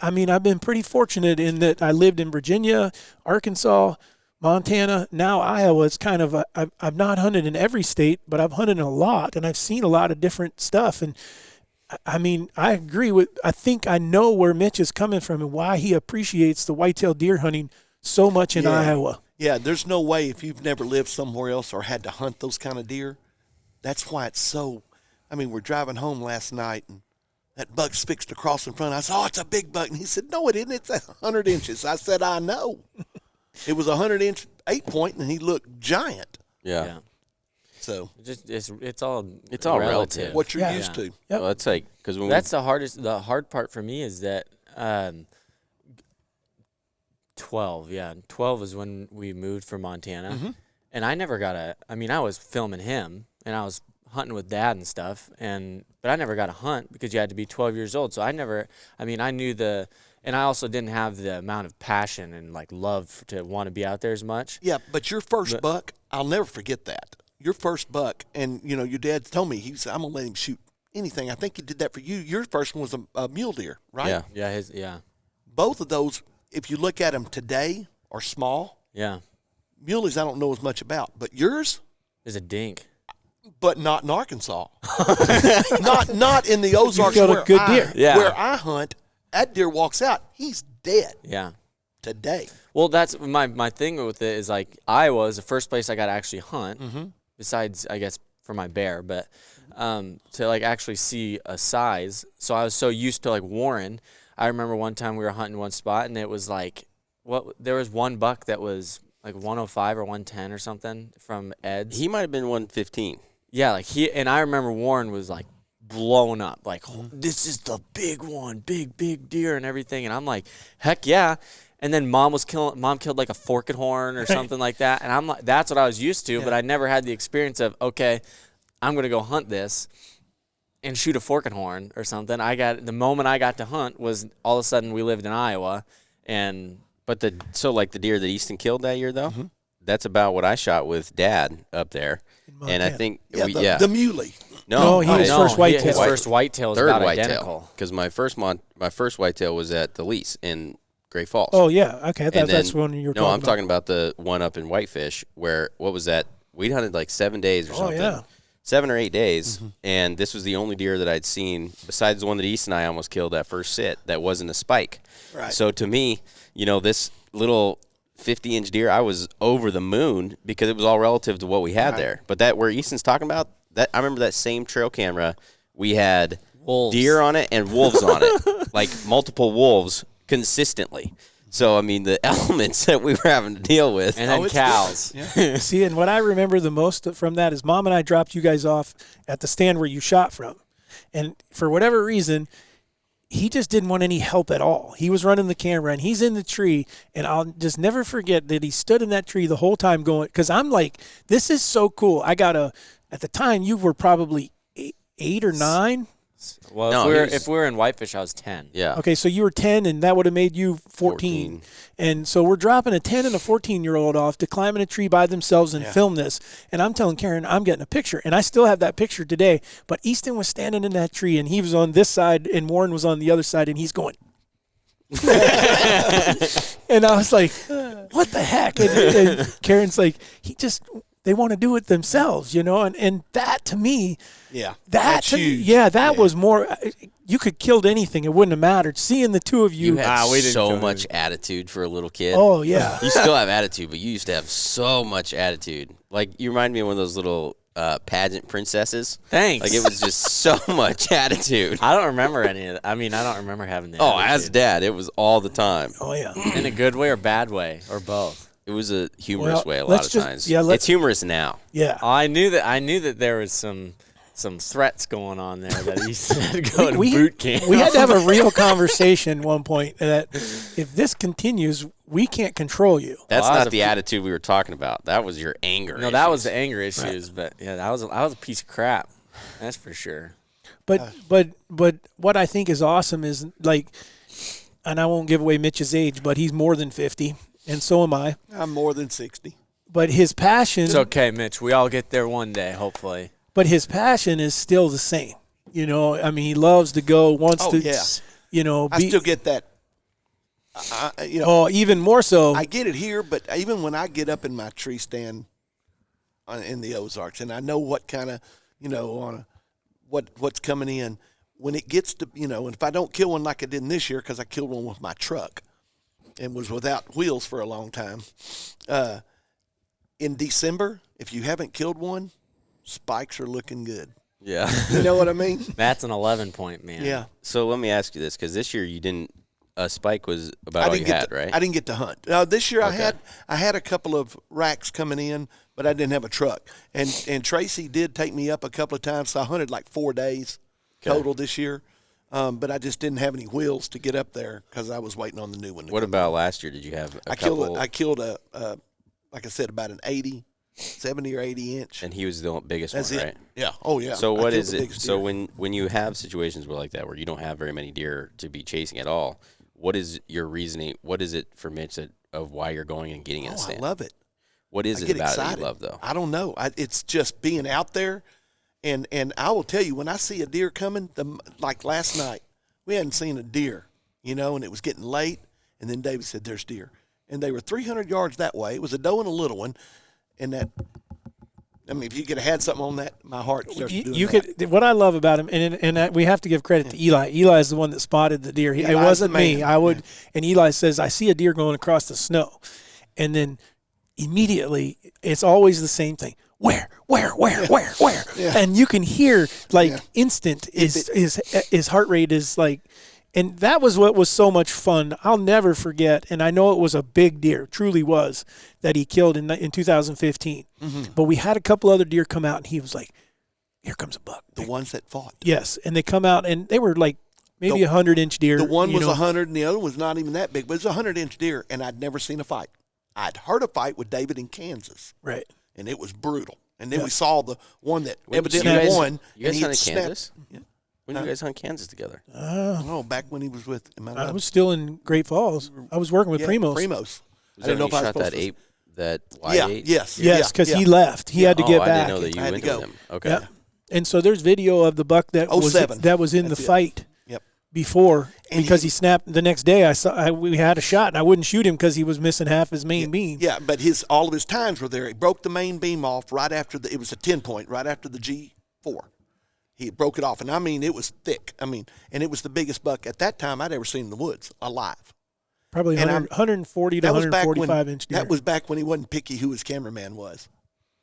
I mean, I've been pretty fortunate in that I lived in Virginia, Arkansas, Montana, now Iowa. It's kind of I've not hunted in every state, but I've hunted in a lot, and I've seen a lot of different stuff. And I mean, I think I know where Mitch is coming from and why he appreciates the whitetail deer hunting so much in Iowa. Yeah, there's no way, if you've never lived somewhere else or had to hunt those kind of deer, that's why it's so. I mean, we're driving home last night, and that buck's fixed across in front. I said, "Oh, it's a big buck." And he said, "No, it isn't. It's 100 inches." I said, "I know." It was 100-inch 8-point, and he looked giant. yeah. So it's all relative. What you're used to. Yep. Well, it's like because that's the hardest. The hard part for me is that 12. Yeah, 12 is when we moved from Montana, and I never got I mean, I was filming him, and I was hunting with Dad and stuff, but I never got a hunt because you had to be 12 years old. So I knew and I also didn't have the amount of passion and love to want to be out there as much. Yeah, but your first buck, I'll never forget that. Your first buck, and your dad told me, he said, "I'm gonna let him shoot anything." I think he did that for you. Your first one was a mule deer, right? Yeah. Both of those, if you look at them today, are small. Yeah. Muleys I don't know as much about, but yours is a dink. But not in Arkansas. not in the Ozarks killed where a good deer. Where I hunt. That deer walks out, he's dead. Yeah. Today. Well, that's my thing with it is Iowa is the first place I got to actually hunt, besides I guess for my bear, but to actually see a size. So I was so used to Warren. I remember one time we were hunting one spot, and it was there was one buck that was 105 or 110 or something from Ed's. he might have been 115. Yeah, and I remember Warren was blown up, this is the big one, big deer and everything, and I'm like, heck yeah. And then mom killed a forked horn or something like that, and I'm like, that's what I was used to, but I never had the experience of, okay, I'm gonna go hunt this. and shoot a fork and horn or something. The moment I got to hunt was all of a sudden we lived in Iowa, and But the deer that Easton killed that year though, that's about what I shot with Dad up there, and I think the muley. No, he was first whitetail. His first whitetail was third about whitetail identical. because my first whitetail was at the lease in Great Falls. Oh yeah, okay, And that's then- one you're No, I'm talking about the one up in Whitefish where what was that? We'd hunted like 7 days or something. yeah. 7 or 8 days, and this was the only deer that I'd seen besides the one that East and I almost killed that first sit that wasn't a spike. Right. So to me, this little 50-inch deer, I was over the moon because it was all relative to what we had there. But that where Easton's talking about, that I remember that same trail camera, we had Wolves. deer on it and wolves on it, like multiple wolves consistently. So, I mean, the elements that we were having to deal with. And then cows. See, and what I remember the most from that is Mom and I dropped you guys off at the stand where you shot from. And for whatever reason, he just didn't want any help at all. He was running the camera, and he's in the tree, and I'll just never forget that he stood in that tree the whole time going, because I'm like, this is so cool. At the time, you were probably 8 or 9. Well, No, if we were in Whitefish, I was 10. Yeah. Okay, so you were 10, and that would have made you 14. And so we're dropping a 10 and a 14-year-old off to climb in a tree by themselves and film this. And I'm telling Karen, I'm getting a picture. And I still have that picture today. But Easton was standing in that tree, and he was on this side, and Warren was on the other side, and he's going. And I was like, what the heck? And Karen's like, they want to do it themselves, and that to me, That's huge. that was more. You could killed anything; it wouldn't have mattered. Seeing the two of you, You had we didn't so kill much attitude for a little kid. oh yeah, You still have attitude, but you used to have so much attitude. Like, you remind me of one of those little pageant princesses. Thanks. Like, it was just so much attitude. I don't remember any of that. I mean, I don't remember having that. Oh, as Dad, it was all the time. oh yeah. In a good way or bad way or both. It was a humorous way a lot let's of just- times. yeah, It's humorous now. Yeah. I knew that there was some threats going on there that he said go to we, boot camp. we had to have a real conversation at one point that if this continues, we can't control you. That's Well, I was not a the attitude we were talking about. That was your anger. No, that was issues. the anger issues, but yeah, I was a piece of crap. That's for sure. But what I think is awesome is like, and I won't give away Mitch's age, but he's more than 50, and so am I. I'm more than 60. But his passion, It's okay, Mitch. We all get there one day, hopefully. but his passion is still the same. I mean, he loves to go, wants Oh, to, yeah. I be, still get that. even more so. I get it here, but even when I get up in my tree stand in the Ozarks, and I know what kind of, what's coming in, when it gets to, and if I don't kill one like I did this year, because I killed one with my truck and was without wheels for a long time, in December, if you haven't killed one, spikes are looking good. Yeah. You know what I mean? That's an 11-point man. Yeah. So let me ask you this, because this year you didn't. A spike was about all you had, right? I didn't get to hunt. This year I had a couple of racks coming in, but I didn't have a truck. And Tracy did take me up a couple of times, so I hunted like 4 days total this year. But I just didn't have any wheels to get up there because I was waiting on the new one. What about last year? Did you have a I couple? killed a like I said, about an 70 or 80 inch. And he was the biggest That's one, it. right? Yeah. Oh yeah. So I what killed is the it? biggest So deer. when you have situations like that where you don't have very many deer to be chasing at all, what is your reasoning? What is it for Mitch of why you're going and getting in a I stand? love it. What is I it get about excited. it you love though? I don't know. It's just being out there, and I will tell you when I see a deer coming. Like last night, we hadn't seen a deer, and it was getting late, and then David said, "There's deer," and they were 300 yards that way. It was a doe and a little one, and that. I mean, if you could have had something on that, my heart starts doing You that. could. What I love about him, and we have to give credit to Eli. Eli is the one that spotted the deer. It Eli's wasn't the me. man. And Eli says, "I see a deer going across the snow," and then immediately it's always the same thing. Where? Yeah. And you can hear instant his heart rate is like. And that was what was so much fun. I'll never forget, and I know it was a big deer, truly was, that he killed in 2015. Mm-hmm. But we had a couple other deer come out, and he was like, here comes a buck. The ones that fought. Yes, and they come out, and they were like maybe 100-inch deer. The one was 100, and the other was not even that big, but it was a 100-inch deer, and I'd never seen a fight. I'd heard a fight with David in Kansas, Right. and it was brutal. And then we saw the one that Wait, evidently you guys- won. You guys and he hunted had snapped. Kansas? When did you guys hunt Kansas together? I don't know, back when he was with. I was still in Great Falls. I was working with Primos. Primos. Was I didn't know if I was shot supposed that to. ape, that Y8? Yeah. Yes. Yes, because yeah. he left. He had to get I back. didn't know that you I had went to go. with him. Okay. Yeah. And so there's video of the buck that was 07. in That's the it. fight Yep. before And because he snapped the next day. We had a shot and I wouldn't shoot him because he was missing half his main beam. Yeah, but all of his tines were there. He broke the main beam off right after it was a 10-point, right after the G4. He broke it off, and I mean, it was thick. I mean, and it was the biggest buck at that time I'd ever seen in the woods alive. Probably 140 to 145 inch deer. That was back when he wasn't picky who his cameraman was.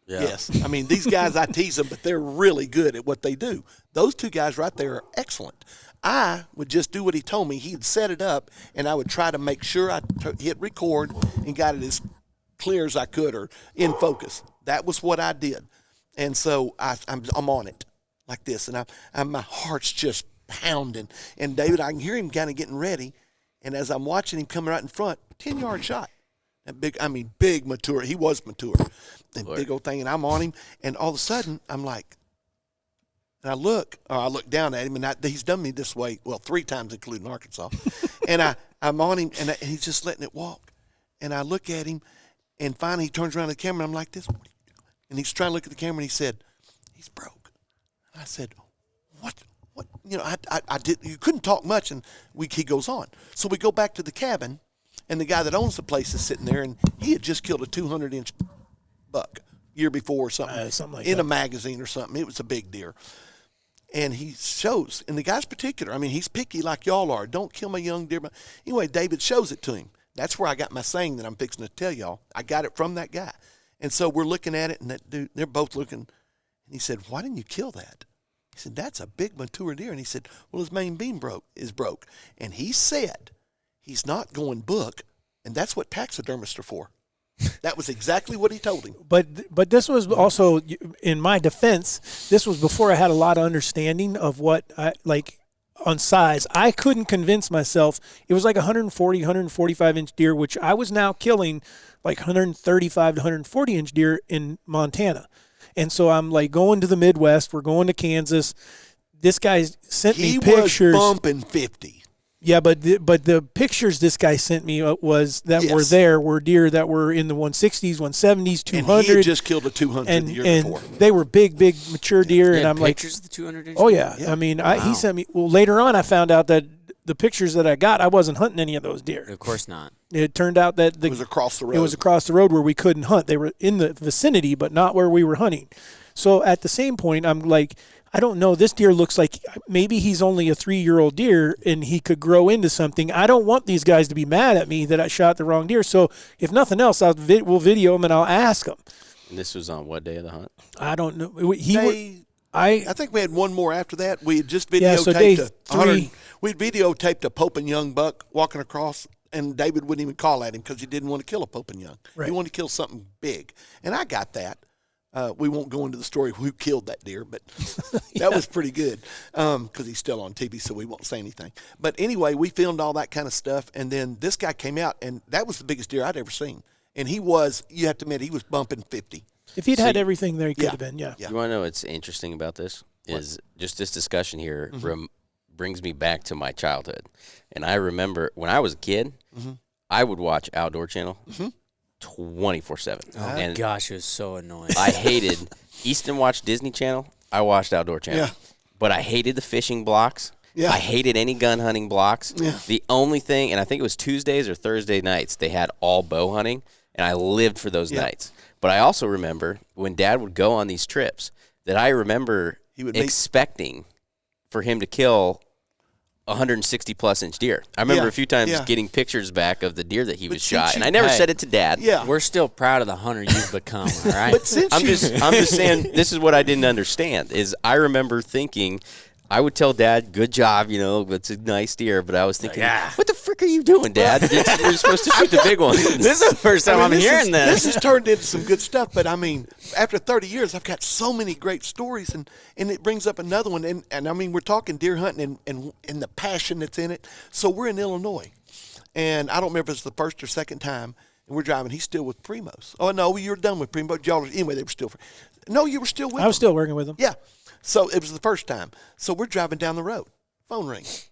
Yeah. Yes. I mean, these guys, I tease them, but they're really good at what they do. Those two guys right there are excellent. I would just do what he told me. He'd set it up, and I would try to make sure I hit record and got it as clear as I could or in focus. That was what I did. And so I'm on it like this, and my heart's just pounding. And David, I can hear him kind of getting ready, and as I'm watching him coming right in front, 10-yard shot. That big mature. He was mature. And big old thing, and I'm on him, and all of a sudden, I'm like, and I look down at him, and he's done me this way, 3 times, including Arkansas. And I'm on him, and he's just letting it walk. And I look at him, and finally he turns around to the camera, and I'm like this. What are you doing? And he's trying to look at the camera, and he said, he's broke. And I said, what? You know, I did. You couldn't talk much, and he goes on. So we go back to the cabin, and the guy that owns the place is sitting there, and he had just killed a 200-inch buck year before or something like in that. a magazine or something. It was a big deer. And he shows, and the guy's particular. I mean, he's picky like y'all are. Don't kill my young deer. But anyway, David shows it to him. That's where I got my saying that I'm fixing to tell y'all. I got it from that guy. And so we're looking at it, and that dude, they're both looking. And he said, why didn't you kill that? He said, that's a big mature deer. And he said, well, his main beam is broke. And he said, he's not going book, and that's what taxidermists are for. That was exactly what he told him. But this was also, in my defense, this was before I had a lot of understanding of what I like on size. I couldn't convince myself. It was like 140, 145 inch deer, which I was now killing like 135 to 140 inch deer in Montana. And so I'm like going to the Midwest. We're going to Kansas. This guy sent me pictures. He was bumping 50. Yeah, but the pictures this guy sent me were deer that were in the 160s, 170s, 200. And he had just killed a 200 the year before. They were big mature deer, and I'm like, pictures of the 200. oh yeah. I mean, he sent me. Well, later on, I found out that the pictures that I got, I wasn't hunting any of those deer. Of course not. It turned out that it was across the road. It was across the road where we couldn't hunt. They were in the vicinity, but not where we were hunting. So at the same point, I'm like, I don't know. This deer looks like maybe he's only a 3-year-old deer and he could grow into something. I don't want these guys to be mad at me that I shot the wrong deer. So if nothing else, we'll video him and I'll ask him. And this was on what day of the hunt? I don't know. I think we had one more after that. We had just videotaped so day 3. We'd videotaped a Pope and Young buck walking across, and David wouldn't even call at him because he didn't want to kill a Pope and Young. Right. He wanted to kill something big, and I got that. We won't go into the story of who killed that deer, but that was pretty good because he's still on TV, so we won't say anything. But anyway, we filmed all that kind of stuff, and then this guy came out, and that was the biggest deer I'd ever seen. And you have to admit, he was bumping 50. If he'd had everything there, he could have been, yeah. You want to know what's interesting about this? Is just this discussion here brings me back to my childhood. And I remember when I was a kid, I would watch Outdoor Channel 24/7. Oh, and gosh, it was so annoying. I hated Easton watched Disney Channel. I watched Outdoor Channel. Yeah. But I hated the fishing blocks. Yeah. I hated any gun hunting blocks. Yeah. The only thing, and I think it was Tuesdays or Thursday nights, they had all bow hunting, and I lived for those nights. But I also remember when Dad would go on these trips that I remember expecting for him to kill 160-plus inch deer. I remember a few times getting pictures back of the deer that he was shot, and I never said it to Dad. Yeah. We're still proud of the hunter you've become, all right? But since I'm just saying this is what I didn't understand is I remember thinking I would tell Dad, good job, it's a nice deer, but I was thinking, what the frick are you doing, Dad? You're supposed to shoot the big one. This is the first time I'm hearing this. This has turned into some good stuff, but I mean, after 30 years, I've got so many great stories, and it brings up another one, and I mean, we're talking deer hunting and the passion that's in it. So we're in Illinois, and I don't remember if it's the first or second time, and we're driving. He's still with Primos. Oh, no, you were done with Primos. Anyway, they were still. No, you were still with them. I was still working with him. Yeah. So it was the first time. So we're driving down the road. Phone rings.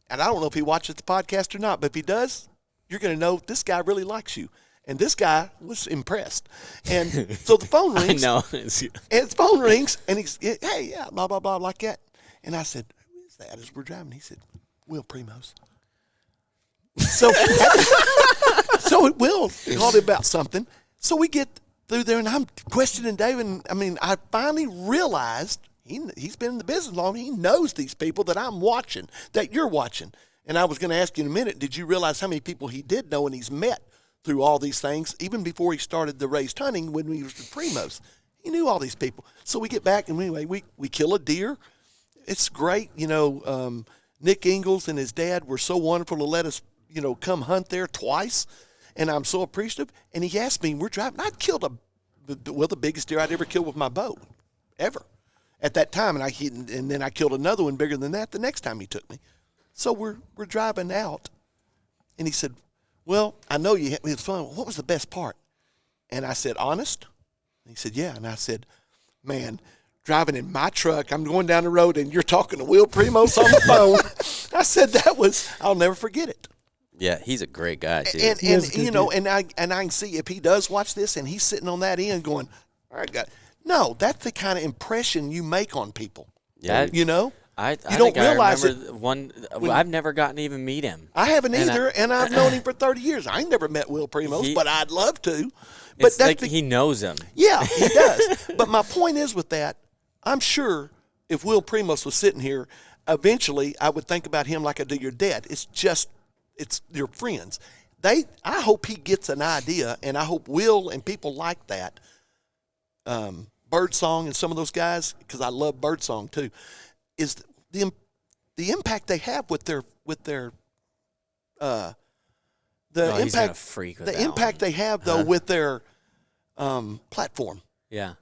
And I don't know if he watches the podcast or not, but if he does, you're going to know this guy really likes you. And this guy was impressed. And so the phone rings. I know. And his phone rings, and he's, hey, yeah, blah, blah, blah, like that. And I said, who is that as we're driving? He said, Will Primos. So, so Will called him about something. So we get through there, and I'm questioning David. And, I mean, I finally realized he's been in the business long. He knows these people that I'm watching, that you're watching. And I was going to ask you in a minute, did you realize how many people he did know and he's met through all these things, even before he started the raised hunting when he was with Primos? He knew all these people. So we get back, and anyway, we kill a deer. It's great. You know, Nick Ingalls and his dad were so wonderful to let us, you know, come hunt there twice. And I'm so appreciative. And he asked me, we're driving. I'd killed the biggest deer I'd ever killed with my bow, ever, at that time. And then I killed another one bigger than that the next time he took me. So we're driving out, and he said, well, I know you had me fun. What was the best part? And I said, honest? And he said, yeah. And I said, man, driving in my truck, I'm going down the road, and you're talking to Will Primos on the phone. I said, I'll never forget it. Yeah, he's a great guy too. And you know, and I can see if he does watch this and he's sitting on that end going, all right, God. No, that's the kind of impression you make on people. Yeah. You know? I you don't realize I remember I've never gotten to even meet him. I haven't either, and I've known him for 30 years. I ain't never met Will Primos, but I'd love to. But It's like he knows him. Yeah, he does. But my point is with that, I'm sure if Will Primos was sitting here, eventually I would think about him like I do your dad. It's your friends. I hope he gets an idea, and I hope Will and people like that, Birdsong and some of those guys, because I love Birdsong too, is the impact they have with their He's gonna freak with the that impact one. they have though with their platform Yeah.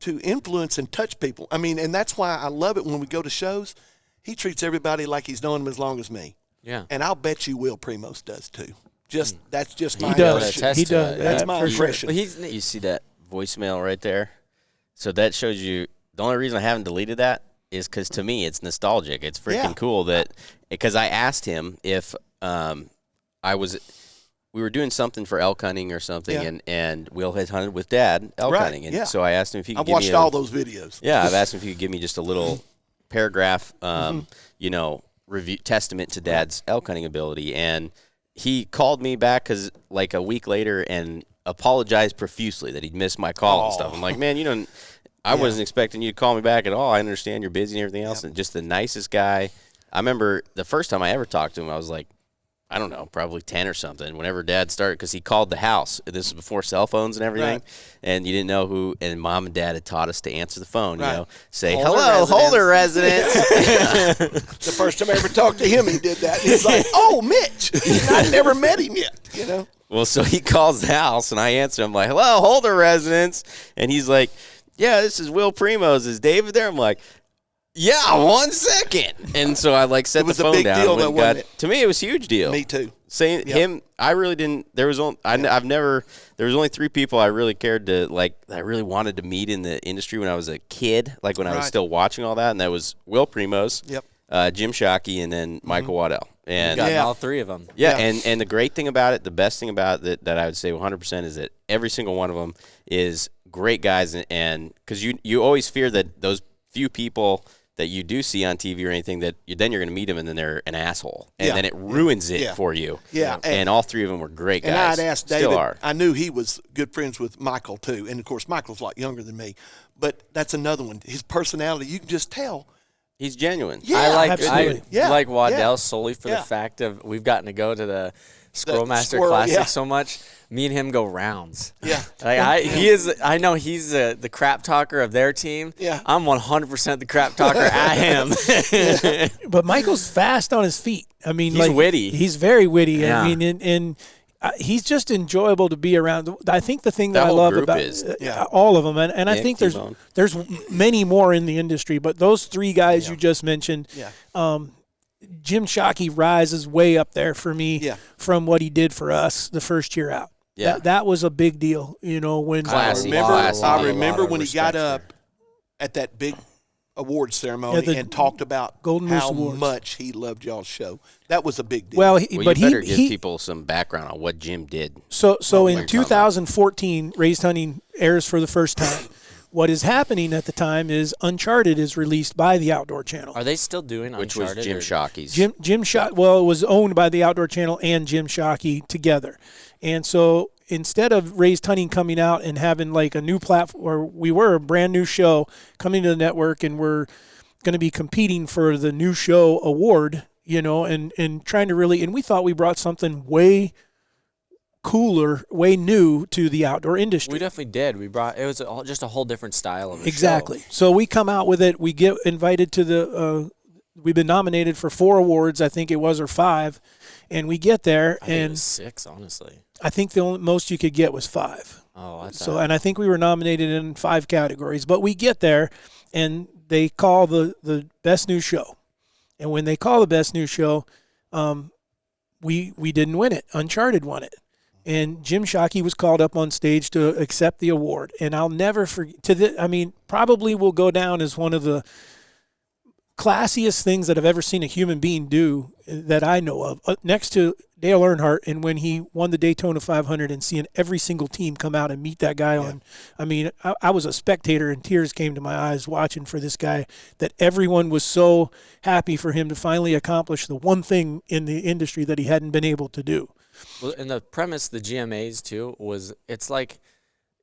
to influence and touch people. I mean, and that's why I love it when we go to shows. He treats everybody like he's known them as long as me. Yeah. And I'll bet you Will Primos does too. That's just my He does. impression. He does. That's my for sure. impression. But you see that voicemail right there? So that shows you the only reason I haven't deleted that is because to me it's nostalgic. It's freaking cool that because I asked him if we were doing something for elk hunting or something, and Will had hunted with Dad elk hunting, and so I asked him if he could give me watched all those videos. Yeah, I've asked him if he could give me just a little paragraph, you know, review testament to Dad's elk hunting ability, and he called me back because like a week later and apologized profusely that he'd missed my call and stuff. I'm like, man, you don't. I wasn't expecting you to call me back at all. I understand you're busy and everything else, and just the nicest guy. I remember the first time I ever talked to him, I was like, I don't know, probably 10 or something, whenever Dad started, because he called the house. This was before cell phones and everything, and you didn't know who, and Mom and Dad had taught us to answer the phone, you know, say, hello, Holder residents. The first time I ever talked to him, he did that. He's like, oh, Mitch. I never met him yet, you know. Well, so he calls the house, and I answer him like, hello, Holder residents, and he's like, yeah, this is Will Primos. Is David there? I'm like, yeah, 1 second. And so I like set the phone down. Deal, though, wasn't it? To me, it was a huge deal. Me too. Saying him, I really didn't. There was only, there was only 3 people I really cared to like. I really wanted to meet in the industry when I was a kid, like when I was still watching all that, and that was Will Primos, Jim Shockey, and then Michael Waddell. And Got all 3 of them. Yeah, and the great thing about it, the best thing about it that I would say 100% is that every single one of them is great guys, and because you always fear that those few people that you do see on TV or anything that then you're going to meet them and then they're an asshole and then it ruins it for you. Yeah, and all 3 of them were great guys. And I'd asked David. Still are. I knew he was good friends with Michael too, and of course Michael's a lot younger than me, but that's another one. His personality, you can just tell. He's genuine. Yeah, I like Waddell solely for the fact of we've gotten to go to the Squirrel Master Classic so much. Me and him go rounds. Yeah. Like I know he's the crap talker of their team. Yeah. I'm 100% the crap talker at him. But Michael's fast on his feet. I mean, he's witty. He's very witty. Yeah. I mean, and he's just enjoyable to be around. I think the thing that I love about all of them, and I think there's many more in the industry, but those 3 guys you just mentioned, Jim Shockey rises way up there for me from what he did for us the first year out. Yeah. That was a big deal, when Classy. I remember of when he got respect up at that big award ceremony the and talked about Golden Moose how Awards. much he loved y'all's show. That was a big deal. Well, Well, but you better he give people some background on what Jim did. So you're in talking about. 2014, Raised Hunting airs for the first time. What is happening at the time is Uncharted is released by the Outdoor Channel. Are they still doing Which Uncharted? was Jim or- Shockey's. Jim Shockey, well, it was owned by the Outdoor Channel and Jim Shockey together. And so instead of Raised Hunting coming out and having like a new platform, or we were a brand new show coming to the network, and we're going to be competing for the new show award, and trying to really, and we thought we brought something way cooler, way new to the outdoor industry. We definitely did. We brought it was just a whole different style of a Exactly. show. So we come out with it. We get invited to the. We've been nominated for 4 awards, I think it was, or 5, and we get there, I think it and was 6, honestly. I think the only, most you could get was 5. Oh, I So, thought. and I think we were nominated in 5 categories. But we get there, and they call the best new show, and when they call the best new show, we didn't win it. Uncharted won it. And Jim Shockey was called up on stage to accept the award. And I'll never forget, probably will go down as one of the classiest things that I've ever seen a human being do that I know of, next to Dale Earnhardt, and when he won the Daytona 500 and seeing every single team come out and meet that guy on. I was a spectator and tears came to my eyes watching for this guy, that everyone was so happy for him to finally accomplish the one thing in the industry that he hadn't been able to do. Well, and the premise, the GMAs too, was it's like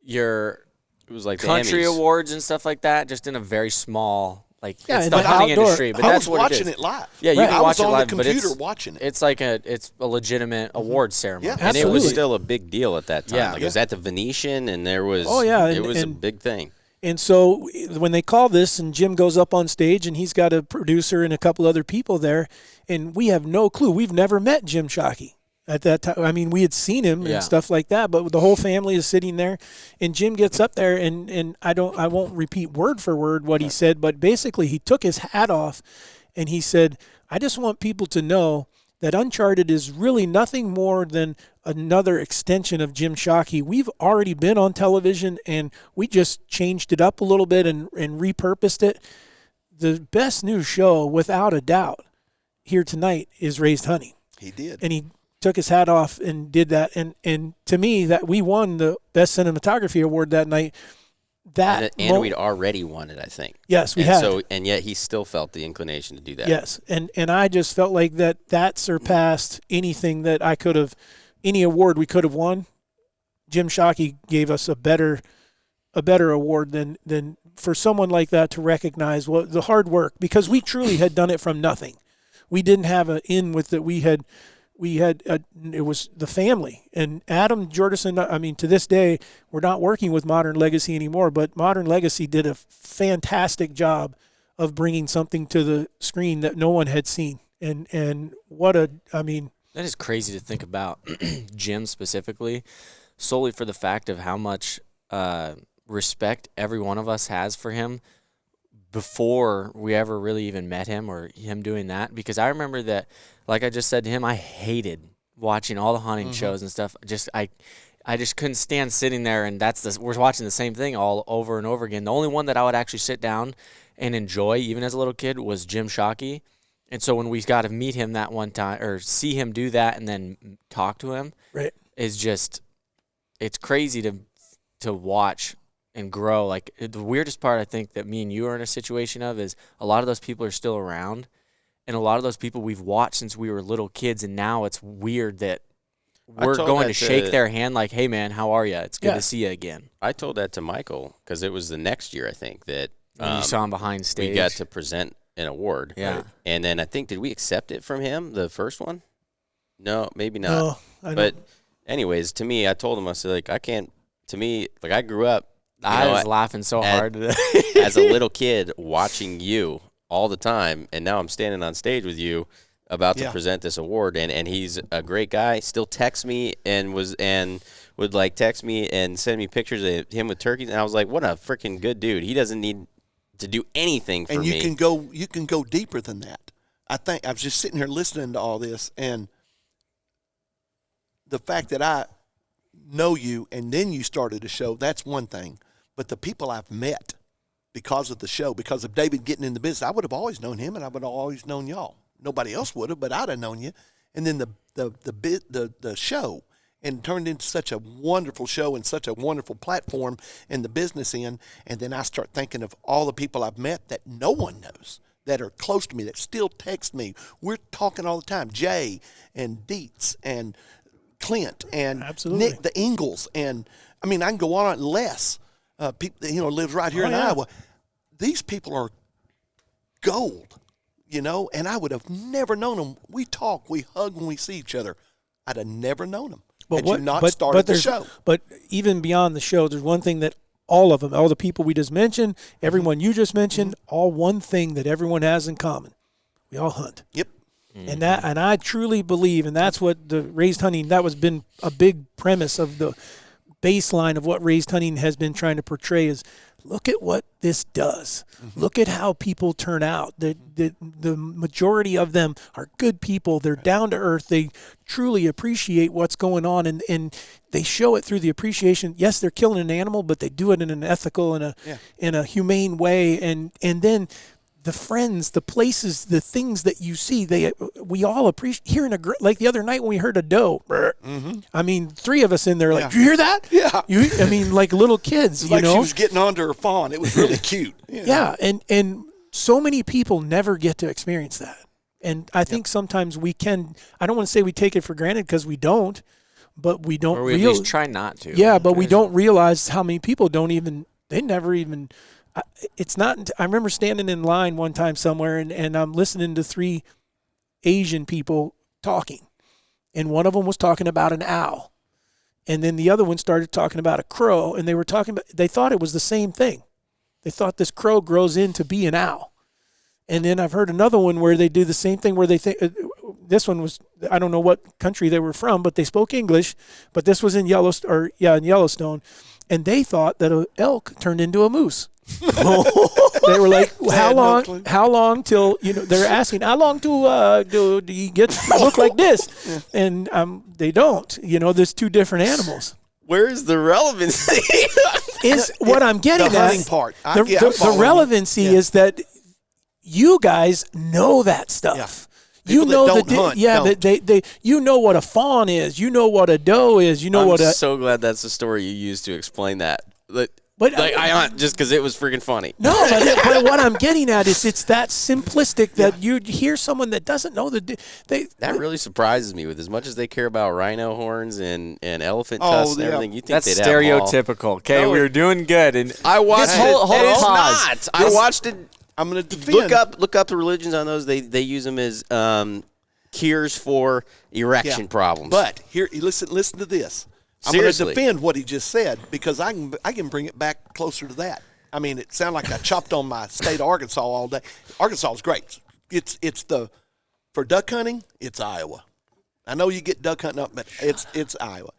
your It was like the country Emmys. awards and stuff like that, just in a very small, like Yeah, it's and the the hunting outdoor- industry. But I that's was what watching it is. it live. Yeah, you Right. can I watch was it on live, the but computer it's watching it. it's like it's a legitimate award ceremony. Yeah. And it Absolutely. was still a big deal at that time. Yeah. Like, it was at the Venetian, and there was Oh, yeah, it and- was a and- big thing. And so when they call this, and Jim goes up on stage, and he's got a producer and a couple other people there, and we have no clue. We've never met Jim Shockey at that time. I mean, we had seen him Yeah. and stuff like that, but the whole family is sitting there, and Jim gets up there, and I won't repeat word for word what he said, but basically he took his hat off, and he said, "I just want people to know that Uncharted is really nothing more than another extension of Jim Shockey. We've already been on television, and we just changed it up a little bit and repurposed it. The best new show, without a doubt, here tonight is Raised Hunting." He did. And he took his hat off and did that. And to me, that we won the Best Cinematography Award that night. And we'd already won it, I think. Yes, we and had. So, and yet he still felt the inclination to do that. Yes, and I just felt like that surpassed anything that I could have, any award we could have won. Jim Shockey gave us a better award than for someone like that to recognize what the hard work, because we truly had done it from nothing. We didn't have an in with it. It was the family, and Adam Jordison. I mean, to this day, we're not working with Modern Legacy anymore, but Modern Legacy did a fantastic job of bringing something to the screen that no one had seen. And That is crazy to think about Jim specifically, solely for the fact of how much respect every one of us has for him before we ever really even met him, or him doing that. Because I remember that, like I just said to him, I hated watching all the hunting shows and stuff. I just couldn't stand sitting there, and we're watching the same thing all over and over again. The only one that I would actually sit down and enjoy, even as a little kid, was Jim Shockey. And so when we got to meet him that one time, or see him do that and then talk to him, right, is just, it's crazy to watch and grow. Like, the weirdest part I think that me and you are in a situation of is a lot of those people are still around, and a lot of those people we've watched since we were little kids, and now it's weird that we're told going that to shake to- their hand like, "Hey man, how are you? It's good Yeah. to see you again." I told that to Michael because it was the next year, I think, that And you saw him behind stage. we got to present an award. Yeah. Right? And then I think, did we accept it from him, the first one? No, maybe not. no, I But don't. anyways, to me, I told him, I said, like, I can't, to me, like, I grew up I know, was laughing so at- hard today. as a little kid watching you all the time, and now I'm standing on stage with you about to Yeah. present this award, and he's a great guy. Still texts me and would like text me and send me pictures of him with turkeys, and I was like, what a freaking good dude. He doesn't need to do anything for And you me. can go deeper than that. I think I was just sitting here listening to all this, and the fact that I know you and then you started a show, that's one thing. But the people I've met because of the show, because of David getting in the business, I would have always known him and I would have always known y'all. Nobody else would have, but I'd have known you. And then the show, and turned into such a wonderful show and such a wonderful platform in the business end. And then I start thinking of all the people I've met that no one knows, that are close to me, that still text me. We're talking all the time. Jay and Dietz and Clint and Absolutely. Nick, the Ingalls. And, I mean, I can go on and Les, people, lives right here in Iowa. These people are gold. And I would have never known them. We talk, we hug when we see each other. I'd have never known them had you not started the show. But even beyond the show, there's one thing that all of them, all the people we just mentioned, everyone you just mentioned, all one thing that everyone has in common. We all hunt. Yep. And I truly believe, and that's what the raised hunting, that was been a big premise of the baseline of what raised hunting has been trying to portray is, look at what this does. Look at how people turn out. The majority of them are good people. They're down to earth. They truly appreciate what's going on, and they show it through the appreciation. Yes, they're killing an animal, but they do it in an ethical and a humane way. And then the friends, the places, the things that you see, we all appreciate. Hearing like the other night when we heard a doe, I mean, 3 of us in there like, did you hear that? Yeah. Like little kids, It's like she was getting onto her fawn. It was really cute. Yeah, and so many people never get to experience that. And I think sometimes we can, I don't want to say we take it for granted because we don't, but we don't Or we at least try not to. Yeah, but we don't realize how many people they never even, it's not, I remember standing in line one time somewhere and I'm listening to 3 Asian people talking. And one of them was talking about an owl. And then the other one started talking about a crow. And they thought it was the same thing. They thought this crow grows in to be an owl. And then I've heard another one where they do the same thing where they think, this one was, I don't know what country they were from, but they spoke English. But this was in Yellowstone. And they thought that an elk turned into a moose. They were like, how long till, they're asking, how long do you get to look like this? And they don't. There's 2 different animals. Where's the relevancy? Is what I'm getting the at. hunting part. The relevancy is that you guys know that stuff. People you know that don't hunt, don't. they you know what a fawn is. You know what a doe is. You know I'm so glad that's the story you used to explain that. But I hunt just because it was freaking funny. No, but what I'm getting at is it's that simplistic that you hear someone that doesn't know that really surprises me. With as much as they care about rhino horns and elephant tusks and everything, you think that's they'd have them all. stereotypical. Okay, we were doing good, and I watched it. Hold It's pause. not. I watched it. I'm going to defend. Look up the religions on those. They use them as cures for erection problems. But here, listen to this. Seriously. I'm going to defend what he just said because I can bring it back closer to that. I mean, it sounded like I chopped on my state of Arkansas all day. Arkansas is great. For duck hunting, it's Iowa. I know you get duck hunting up, but it's Iowa.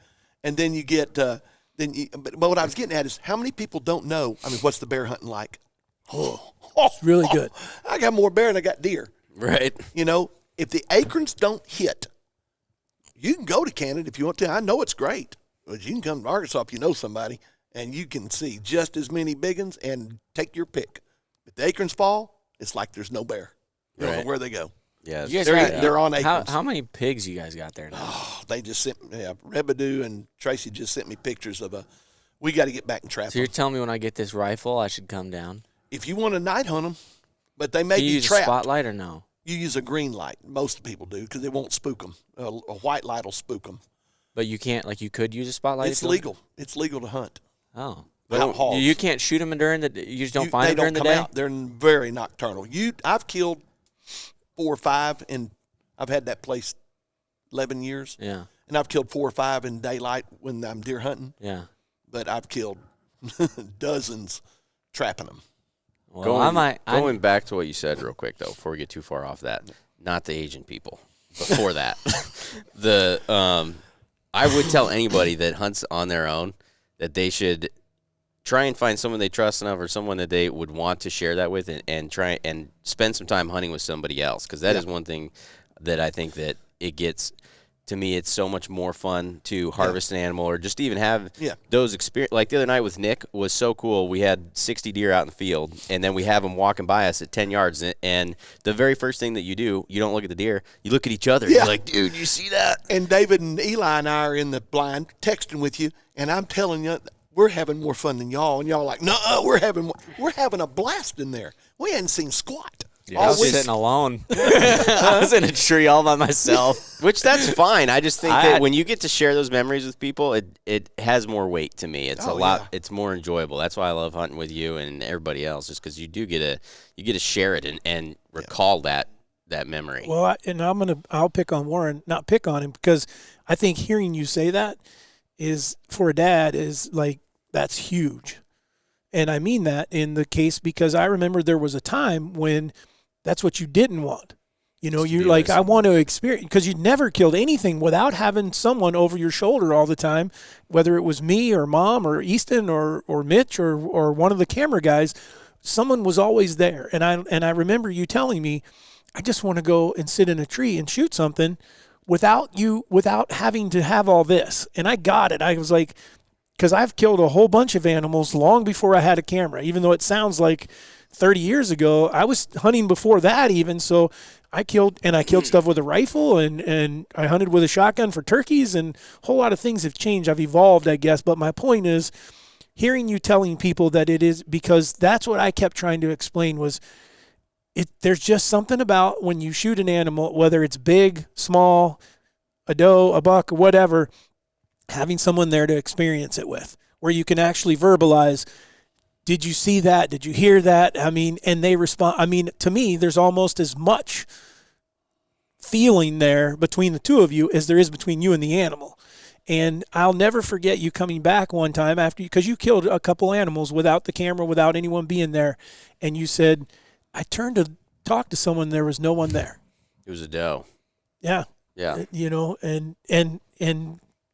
And then you get but what I was getting at is how many people don't know. I mean, what's the bear hunting like? It's really good. I got more bear than I got deer. Right. If the acorns don't hit, you can go to Canada if you want to. I know it's great. But you can come to Arkansas if you know somebody, and you can see just as many big ones and take your pick. If the acorns fall, it's like there's no bear. You don't know where they go. Yeah, they're on acorns. How many pigs you guys got there now? Oh, they just sent me, Rebidoo and Tracy just sent me pictures of we got to get back and trap So you're them. telling me when I get this rifle, I should come down? If you want to night hunt them, but they may Do you be use trapped. a spotlight or no? You use a green light. Most people do because it won't spook them. A white light will spook them. But you can't, you could use a spotlight? It's legal. It's legal to hunt. Oh. Hogs. You can't shoot them during you just don't find them during the day? Out. They're very nocturnal. I've killed 4 or 5, and I've had that place 11 years. Yeah. And I've killed 4 or 5 in daylight when I'm deer hunting. Yeah. But I've killed dozens trapping them. Well, going back to what you said real quick, though, before we get too far off that, not the Asian people. Before that, I would tell anybody that hunts on their own that they should try and find someone they trust enough or someone that they would want to share that with and try and spend some time hunting with somebody else, because that is one thing that I think that it gets to me, it's so much more fun to harvest an animal or just even have Yeah. those experience. Like the other night with Nick was so cool. We had 60 deer out in the field, and then we have them walking by us at 10 yards. And the very first thing that you do, you don't look at the deer, you look at each other. Yeah. You're like, dude, you see that? And David and Eli and I are in the blind texting with you, and I'm telling you, we're having more fun than y'all. And y'all are like, no, we're having a blast in there. We hadn't seen squat. Yeah, I was sitting alone. I was in a tree all by myself. Which that's fine. I just think that when you get to share those memories with people, it has more weight to me. It's a lot. Yeah. It's more enjoyable. That's why I love hunting with you and everybody else, just because you do get to share it and recall that memory. Well, I'll pick on Warren, not pick on him, because I think hearing you say that is, for a dad, is like, that's huge. And I mean that in the case because I remember there was a time when that's what you didn't want. You know, you're like, I want to experience, because you never killed anything without having someone over your shoulder all the time, whether it was me or Mom or Easton or Mitch or one of the camera guys. Someone was always there. And I remember you telling me, I just want to go and sit in a tree and shoot something without having to have all this. And I got it. I was like, because I've killed a whole bunch of animals long before I had a camera, even though it sounds like 30 years ago. I was hunting before that even, so I killed stuff with a rifle, and I hunted with a shotgun for turkeys, and a whole lot of things have changed. I've evolved, I guess, but my point is hearing you telling people that it is, because that's what I kept trying to explain was there's just something about when you shoot an animal, whether it's big, small, a doe, a buck, or whatever, having someone there to experience it with, where you can actually verbalize, did you see that? Did you hear that? I mean, and they respond. I mean, to me, there's almost as much feeling there between the two of you as there is between you and the animal. And I'll never forget you coming back one time because you killed a couple animals without the camera, without anyone being there. And you said, I turned to talk to someone, there was no one there. It was a doe. Yeah. Yeah. You know, and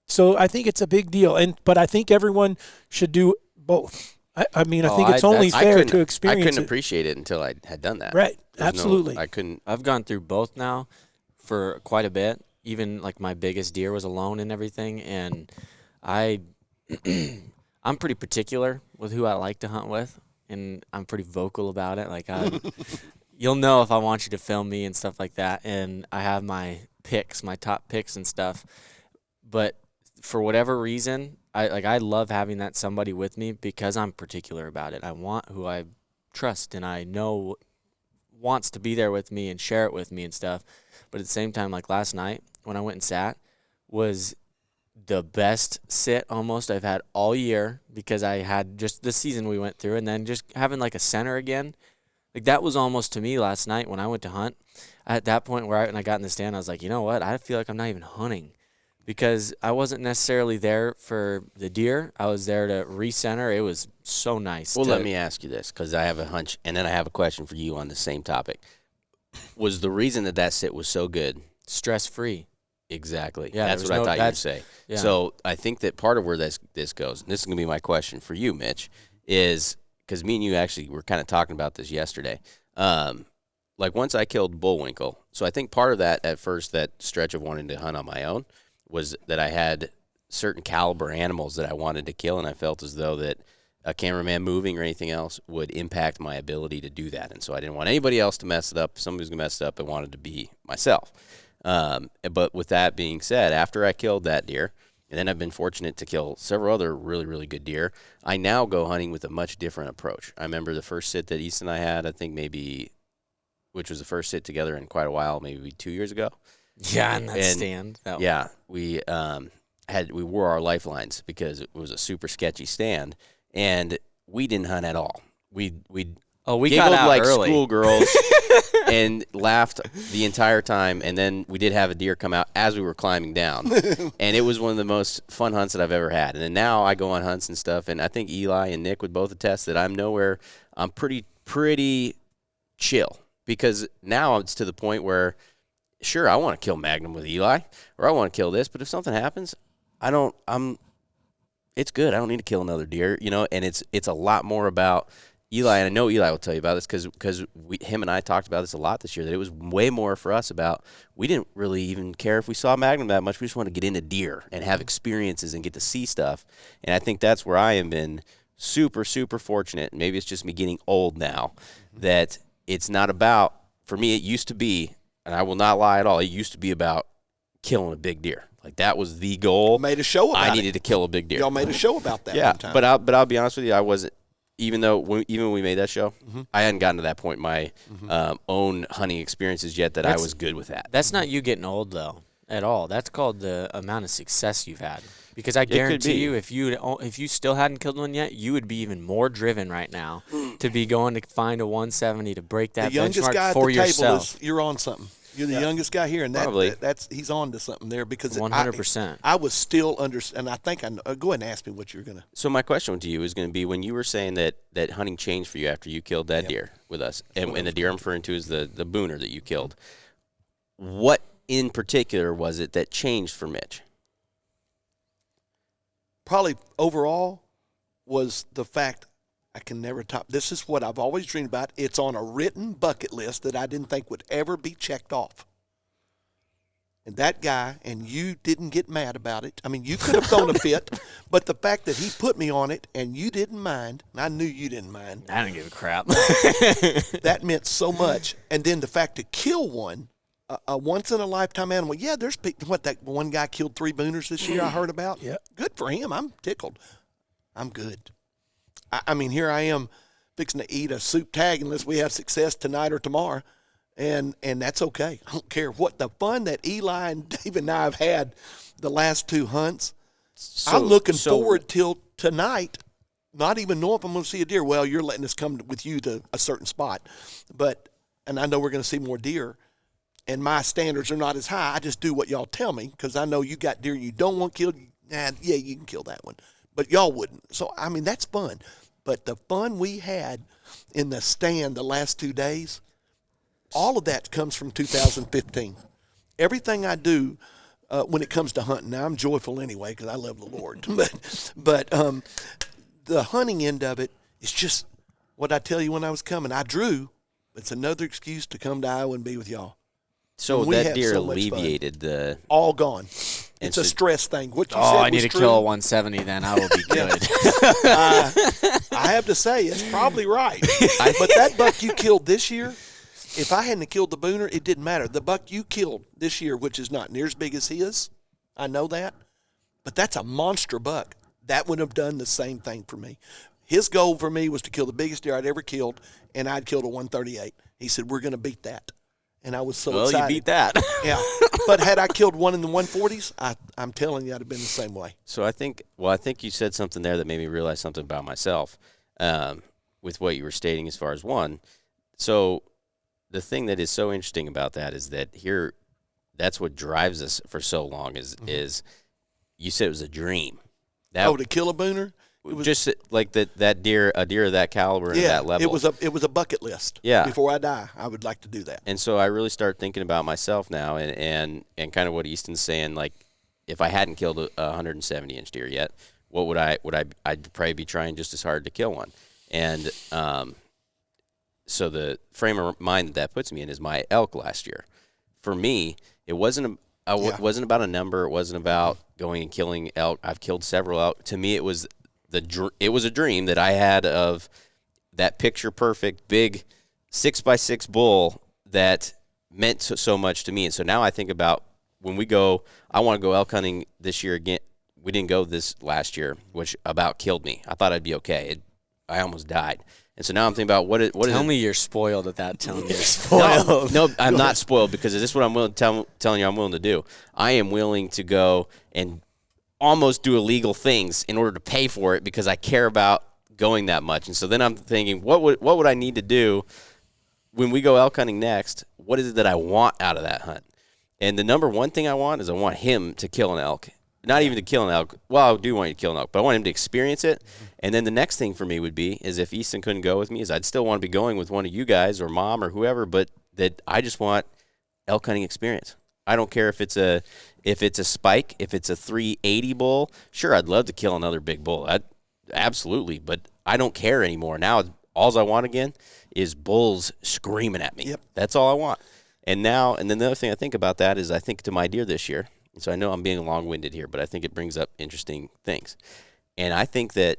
so I think it's a big deal. But I think everyone should do both. I mean, I think it's only fair to experience it. I couldn't appreciate it until I had done that. Right. Absolutely. I couldn't. I've gone through both now for quite a bit. Even like my biggest deer was alone and everything. And I'm pretty particular with who I like to hunt with. And I'm pretty vocal about it. Like, you'll know if I want you to film me and stuff like that. And I have my picks, my top picks and stuff. But for whatever reason, I love having that somebody with me because I'm particular about it. I want who I trust and I know wants to be there with me and share it with me and stuff. But at the same time, like last night when I went and sat was the best sit almost I've had all year, because I had just the season we went through, and then just having like a center again. Like that was almost to me last night when I went to hunt. At that point when I got in the stand, I was like, you know what? I feel like I'm not even hunting. Because I wasn't necessarily there for the deer. I was there to recenter. It was so nice. Well, let me ask you this, because I have a hunch, and then I have a question for you on the same topic. Was the reason that sit was so good? Stress-free. Exactly. Yeah, that's what I thought you'd say. Yeah. So I think that part of where this goes, and this is going to be my question for you, Mitch, is because me and you actually were kind of talking about this yesterday. Like once I killed Bullwinkle, so I think part of that at first, that stretch of wanting to hunt on my own, was that I had certain caliber animals that I wanted to kill, and I felt as though that a cameraman moving or anything else would impact my ability to do that. And so I didn't want anybody else to mess it up. If somebody was going to mess it up, I wanted to be myself. But with that being said, after I killed that deer, and then I've been fortunate to kill several other really, really good deer, I now go hunting with a much different approach. I remember the first sit that Easton and I had, I think which was the first sit together in quite a while, maybe 2 years ago. Yeah, in that stand. Yeah, we wore our lifelines because it was a super sketchy stand, and we didn't hunt at all. We got giggled out like early. schoolgirls and laughed the entire time. And then we did have a deer come out as we were climbing down, and it was one of the most fun hunts that I've ever had. And then now I go on hunts and stuff, and I think Eli and Nick would both attest that I'm pretty chill, because now it's to the point where, sure, I want to kill Magnum with Eli, or I want to kill this, but if something happens, it's good. I don't need to kill another deer, and it's a lot more about, Eli, and I know Eli will tell you about this because him and I talked about this a lot this year, that it was way more for us about, we didn't really even care if we saw Magnum that much. We just wanted to get into deer and have experiences and get to see stuff. And I think that's where I have been super, super fortunate. Maybe it's just me getting old now, that it's not about, for me, it used to be, and I will not lie at all, it used to be about killing a big deer. Like, that was the goal. Made a show about it. I needed to kill a big deer. Y'all made a show about that one time. But I'll be honest with you, I wasn't, even when we made that show, I hadn't gotten to that point in my own hunting experiences yet that I was good with that. That's not you getting old, though, at all. That's called the amount of success you've had. Because I guarantee you, if you still hadn't killed one yet, you would be even more driven right now to be going to find a 170 to break that benchmark for yourself. You're on something. You're the youngest guy here, and that's he's on to something there, because 100%. I was still and I think go ahead and ask me what you're gonna. So my question to you is going to be, when you were saying that hunting changed for you after you killed that deer with us, and the deer I'm referring to is the booner that you killed. What in particular was it that changed for Mitch? Probably overall was the fact I can never top. This is what I've always dreamed about. It's on a written bucket list that I didn't think would ever be checked off. And that guy, and you didn't get mad about it. I mean, you could have thrown a fit, but the fact that he put me on it and you didn't mind, and I knew you didn't mind. I didn't give a crap. That meant so much. And then the fact to kill one, a once-in-a-lifetime animal. Yeah, there's that one guy killed 3 booners this year I heard about. Yeah. Good for him. I'm tickled. I'm good. I mean, here I am fixing to eat a soup tag unless we have success tonight or tomorrow, and that's okay. I don't care what the fun that Eli and David and I have had the last 2 hunts. I'm looking forward till tonight, not even knowing if I'm going to see a deer. Well, you're letting us come with you to a certain spot, and I know we're going to see more deer, and my standards are not as high. I just do what y'all tell me, because I know you got deer you don't want killed. Yeah, you can kill that one, but y'all wouldn't. So, I mean, that's fun. But the fun we had in the stand the last 2 days, all of that comes from 2015. Everything I do when it comes to hunting, now I'm joyful anyway because I love the Lord. but the hunting end of it is just what I tell you when I was coming. I drew. It's another excuse to come to Iowa and be with y'all. So that deer alleviated the... All gone. It's a stress thing. What you said I need was to true. kill a 170, then I will be good. I have to say, it's probably right. But that buck you killed this year, if I hadn't killed the booner, it didn't matter. The buck you killed this year, which is not near as big as his, I know that, but that's a monster buck. That would have done the same thing for me. His goal for me was to kill the biggest deer I'd ever killed, and I'd killed a 138. He said, we're going to beat that. And I was so excited. Well, you beat that. Yeah. But had I killed one in the 140s, I'm telling you, I'd have been the same way. So I think you said something there that made me realize something about myself with what you were stating as far as one. So the thing that is so interesting about that is that that's what drives us for so long is you said it was a dream. To kill a booner? It was just like a deer of that caliber and that level. It was a bucket list. Yeah. Before I die, I would like to do that. And so I really start thinking about myself now, and kind of what Easton's saying. Like, if I hadn't killed a 170-inch deer yet, what would I'd probably be trying just as hard to kill one. And so the frame of mind that puts me in is my elk last year. For me, it wasn't about a number. It wasn't about going and killing elk. I've killed several elk. To me, it was a dream that I had of that picture perfect big 6x6 bull that meant so much to me. And so now I think about when we go, I want to go elk hunting this year again. We didn't go this last year, which about killed me. I thought I'd be okay. I almost died. And so now I'm thinking about what is Tell me you're spoiled at that. Tell me you're spoiled. No, I'm not spoiled, because this is what I'm telling you I'm willing to do. I am willing to go and almost do illegal things in order to pay for it because I care about going that much. And so then I'm thinking, what would I need to do when we go elk hunting next? What is it that I want out of that hunt? And the number one thing I want is I want him to kill an elk. Not even to kill an elk. Well, I do want you to kill an elk, but I want him to experience it. And then the next thing for me would be is if Easton couldn't go with me, is I'd still want to be going with one of you guys or Mom or whoever, but that I just want elk hunting experience. I don't care if it's a spike, if it's a 380 bull. Sure, I'd love to kill another big bull. Absolutely, but I don't care anymore. Now all I want again is bulls screaming at me. Yep. That's all I want. And then the other thing I think about that is I think to my deer this year. So I know I'm being long-winded here, but I think it brings up interesting things. And I think that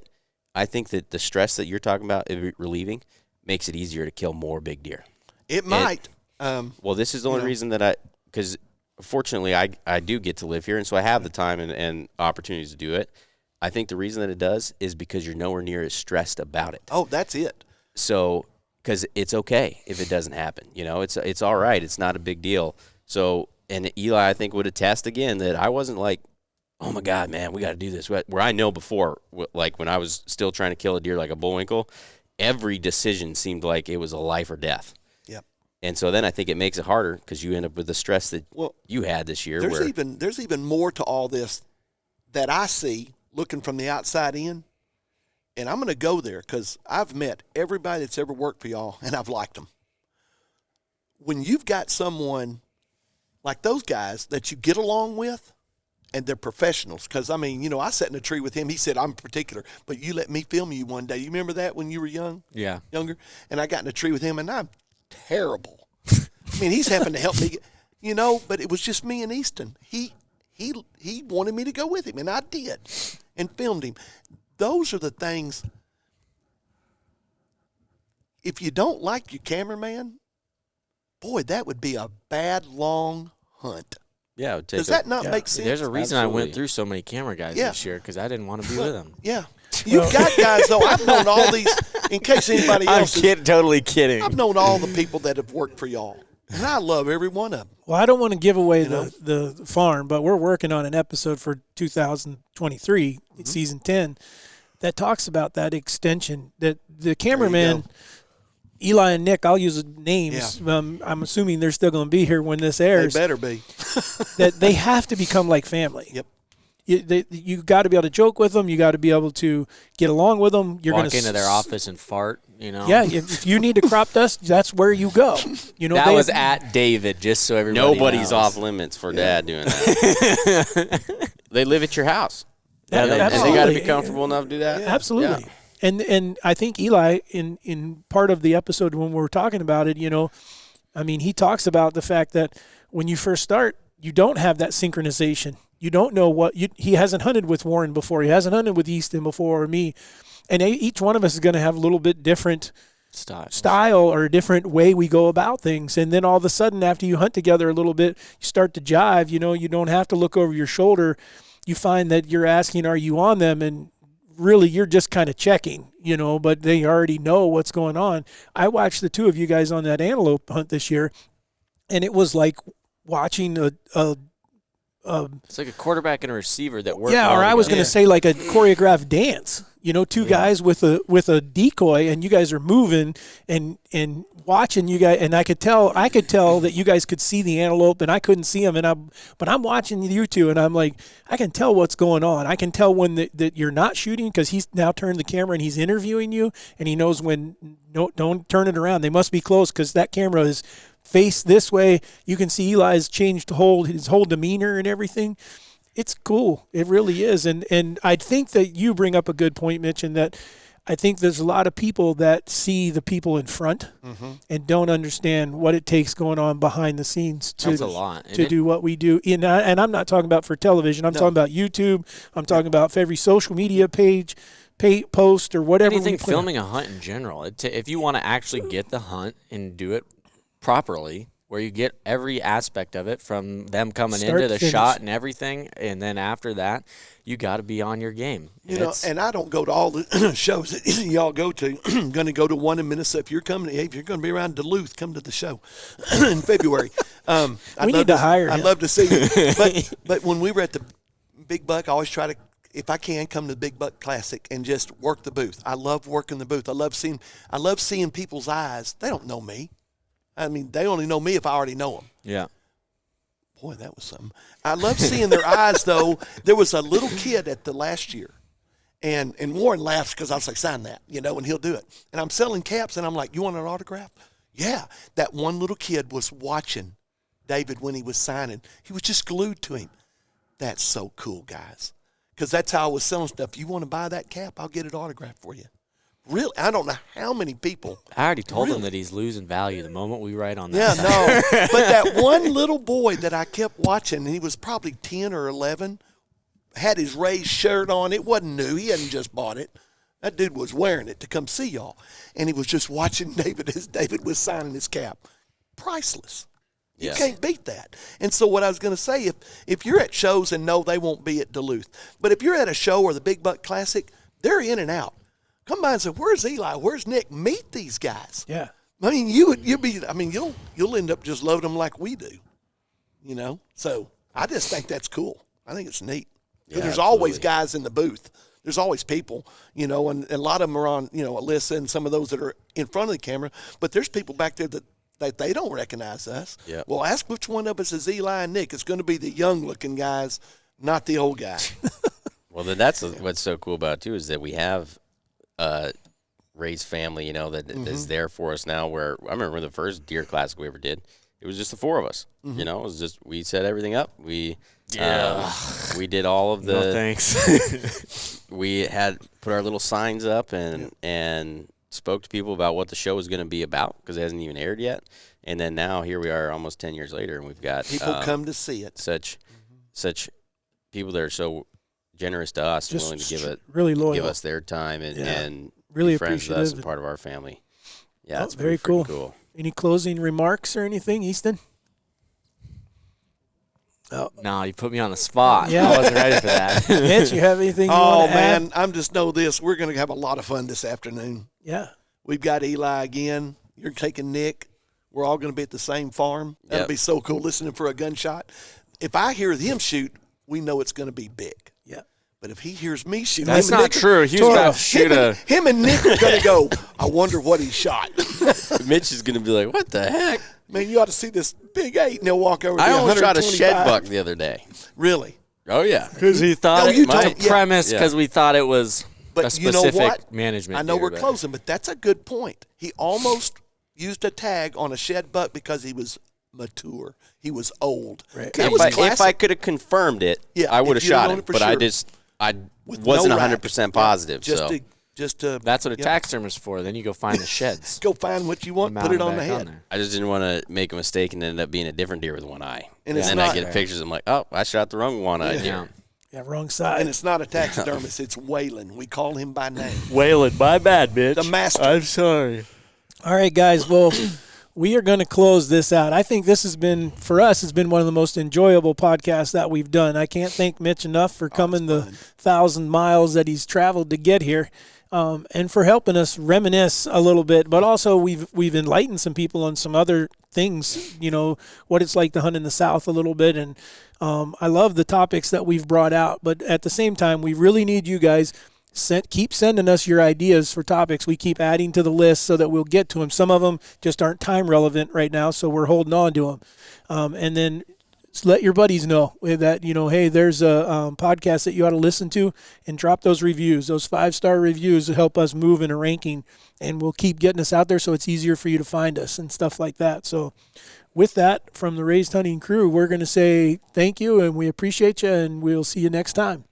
the stress that you're talking about relieving makes it easier to kill more big deer. It might. Well, this is the only reason that because fortunately I do get to live here, and so I have the time and opportunities to do it. I think the reason that it does is because you're nowhere near as stressed about it. Oh, that's it. So, because it's okay if it doesn't happen. It's all right. It's not a big deal. So, and Eli, I think, would attest again that I wasn't like, oh, my God, man, we got to do this. Where I know before, like when I was still trying to kill a deer like a bullwinkle, every decision seemed like it was a life or death. Yep. And so then I think it makes it harder because you end up with the stress that you had this year. There's even more to all this that I see looking from the outside in. And I'm going to go there because I've met everybody that's ever worked for y'all, and I've liked them. When you've got someone like those guys that you get along with, and they're professionals, because, I mean, I sat in a tree with him. He said, I'm particular, but you let me film you one day. You remember that when you were Yeah. younger? And I got in a tree with him, and I'm terrible. I mean, he's having to help me, but it was just me and Easton. He wanted me to go with him, and I did, and filmed him. Those are the things. If you don't like your cameraman, boy, that would be a bad, long hunt. Yeah, it would take Does that not make sense? There's a reason Absolutely. I went through so many camera guys this year because I didn't want to be with them. Yeah. You've got guys, though. I've known all these, in case anybody else totally kidding. I've known all the people that have worked for y'all, and I love every one of them. Well, I don't want to give away the farm, but we're working on an episode for 2023, season 10, that talks about that extension. That the cameraman, Eli and Nick, I'll use names. Yeah. I'm assuming they're still going to be here when this airs. They better be. That they have to become like family. Yep. You got to be able to joke with them. You got to be able to get along with them. You're Walk going into their office and fart. Yeah, if you need to crop dust, that's where you go. That was at David, just so everybody Nobody's knows. off limits for Dad doing that. They live at your house. Yeah, and they absolutely. got to be comfortable enough to do that. Absolutely. Yeah. And I think Eli, in part of the episode when we were talking about it, he talks about the fact that when you first start, you don't have that synchronization. You don't know he hasn't hunted with Warren before. He hasn't hunted with Easton before, or me. And each one of us is going to have a little bit different style or a different way we go about things. And then all of a sudden, after you hunt together a little bit, you start to jive. You don't have to look over your shoulder. You find that you're asking, are you on them? And really, you're just kind of checking, but they already know what's going on. I watched the two of you guys on that antelope hunt this year, and it was like watching it's like a quarterback and a receiver that work. Yeah, or I was going to say like a choreographed dance. Two guys with a decoy, and you guys are moving and watching you guys. And I could tell that you guys could see the antelope, and I couldn't see them. But I'm watching you two, and I'm like, I can tell what's going on. I can tell when that you're not shooting because he's now turned the camera and he's interviewing you, and he knows when don't turn it around. They must be close because that camera is faced this way. You can see Eli's changed his whole demeanor and everything. It's cool. It really is. And I think that you bring up a good point, Mitch, in that I think there's a lot of people that see the people in front and don't understand what it takes going on behind the scenes to do what we do. And I'm not talking about for television. I'm talking about YouTube. I'm talking about for every social media page, post, or whatever. Anything filming a hunt in general. If you want to actually get the hunt and do it properly, where you get every aspect of it from them coming into the shot and everything, and then after that, you got to be on your game. And I don't go to all the shows that y'all go to. I'm going to go to one in Minnesota. If you're going to be around Duluth, come to the show in February. We need to hire him. I'd love to see you. But when we were at the Big Buck, I always try to, if I can, come to the Big Buck Classic and just work the booth. I love working the booth. I love seeing people's eyes. They don't know me. I mean, they only know me if I already know them. Yeah. Boy, that was something. I love seeing their eyes, though. There was a little kid at the last year, and Warren laughs because I was like, sign that, and he'll do it. And I'm selling caps, and I'm like, you want an autograph? Yeah. That one little kid was watching David when he was signing. He was just glued to him. That's so cool, guys, because that's how I was selling stuff. You want to buy that cap? I'll get it autographed for you. Really, I don't know how many people. I already told him Really? that he's losing value the moment we write on that. Yeah, side. no. But that one little boy that I kept watching, he was probably 10 or 11, had his Rays shirt on. It wasn't new. He hadn't just bought it. That dude was wearing it to come see y'all. And he was just watching David as David was signing his cap. Priceless. You Yes. can't beat that. And so what I was going to say, if you're at shows, and no, they won't be at Duluth, but if you're at a show or the Big Buck Classic, they're in and out. Come by and say, where's Eli? Where's Nick? Meet these guys. Yeah. I mean, you'll end up just loading them like we do, you know? So I just think that's cool. I think it's neat. Yeah, There's always absolutely. guys in the booth. There's always people, you know, and a lot of them are on, you know, Alyssa and some of those that are in front of the camera, but there's people back there that they don't recognize us. Yep. Well, ask which one of us is Eli and Nick. It's going to be the young-looking guys, not the old guy. Well, then that's what's so cool about it, too, is that we have Ray's family, you know, that is there for us now. Where I remember the first deer classic we ever did, it was just the four of us. You know, it was just we set everything up. We did all of the. No thanks. We had put our little signs up and spoke to people about what the show was going to be about because it hasn't even aired yet. And then now here we are, almost 10 years later, and we've got People come to see it. such people that are so generous to us, and willing to really loyal. give us their time and Really be friends with us appreciative. and part of our family. Yeah, Oh, it's very pretty freaking cool. Any closing remarks or anything, Easton? No, you put me on the spot. Yeah. I wasn't ready for that. Mitch, you have anything you Oh, want to add? man, I'm just know this. We're going to have a lot of fun this afternoon. Yeah. We've got Eli again. You're taking Nick. We're all going to be at the same farm. That'll Yep. be so cool listening for a gunshot. If I hear him shoot, we know it's going to be big. Yeah. But if he hears me shoot, That's him and not Nick- true. He was about to shoot him and Nick are going to go, I wonder what he shot. Mitch is going to be like, what the heck? Man, you ought to see this big 8, and they'll walk over to I the almost shot a 125. shed buck the other day. Really? Oh, yeah. Because he thought No, it you was a told- yeah. premise Yeah. because we thought it was But a you know specific what? management. I know deer, we're but- closing, but that's a good point. He almost used a tag on a shed buck because he was mature. He was old. Right. That was If I classic. could have confirmed it, Yeah, I would have if you'd shot known him. it for But sure. I With wasn't no rack. 100% positive. Just so to That's what a yeah. taxidermist for. Then you go find the sheds. go find what you want, Mount put it them on the back head. there. I just didn't want to make a mistake and end up being a different deer with one eye. And it's then not- I get pictures. I'm like, oh, I shot the wrong one eye deer. Yeah. Yeah, wrong side. And it's not a taxidermist. It's Waylon. We call him by name. Waylon, my bad, Mitch. The master. I'm sorry. All right, guys. Well, we are going to close this out. I think this has been, for us, has been one of the most enjoyable podcasts that we've done. I can't thank Mitch enough for coming the 1,000 miles that he's traveled to get here, and for helping us reminisce a little bit. But also, we've enlightened some people on some other things, you know, what it's like to hunt in the South a little bit. And I love the topics that we've brought out. But at the same time, we really need you guys. Keep sending us your ideas for topics. We keep adding to the list so that we'll get to them. Some of them just aren't time relevant right now, so we're holding on to them. And then let your buddies know that, you know, hey, there's a podcast that you ought to listen to, and drop those reviews. Those 5-star reviews will help us move in a ranking, and we'll keep getting us out there so it's easier for you to find us and stuff like that. So with that, from the Raised Hunting crew, we're going to say thank you, and we appreciate you, and we'll see you next time.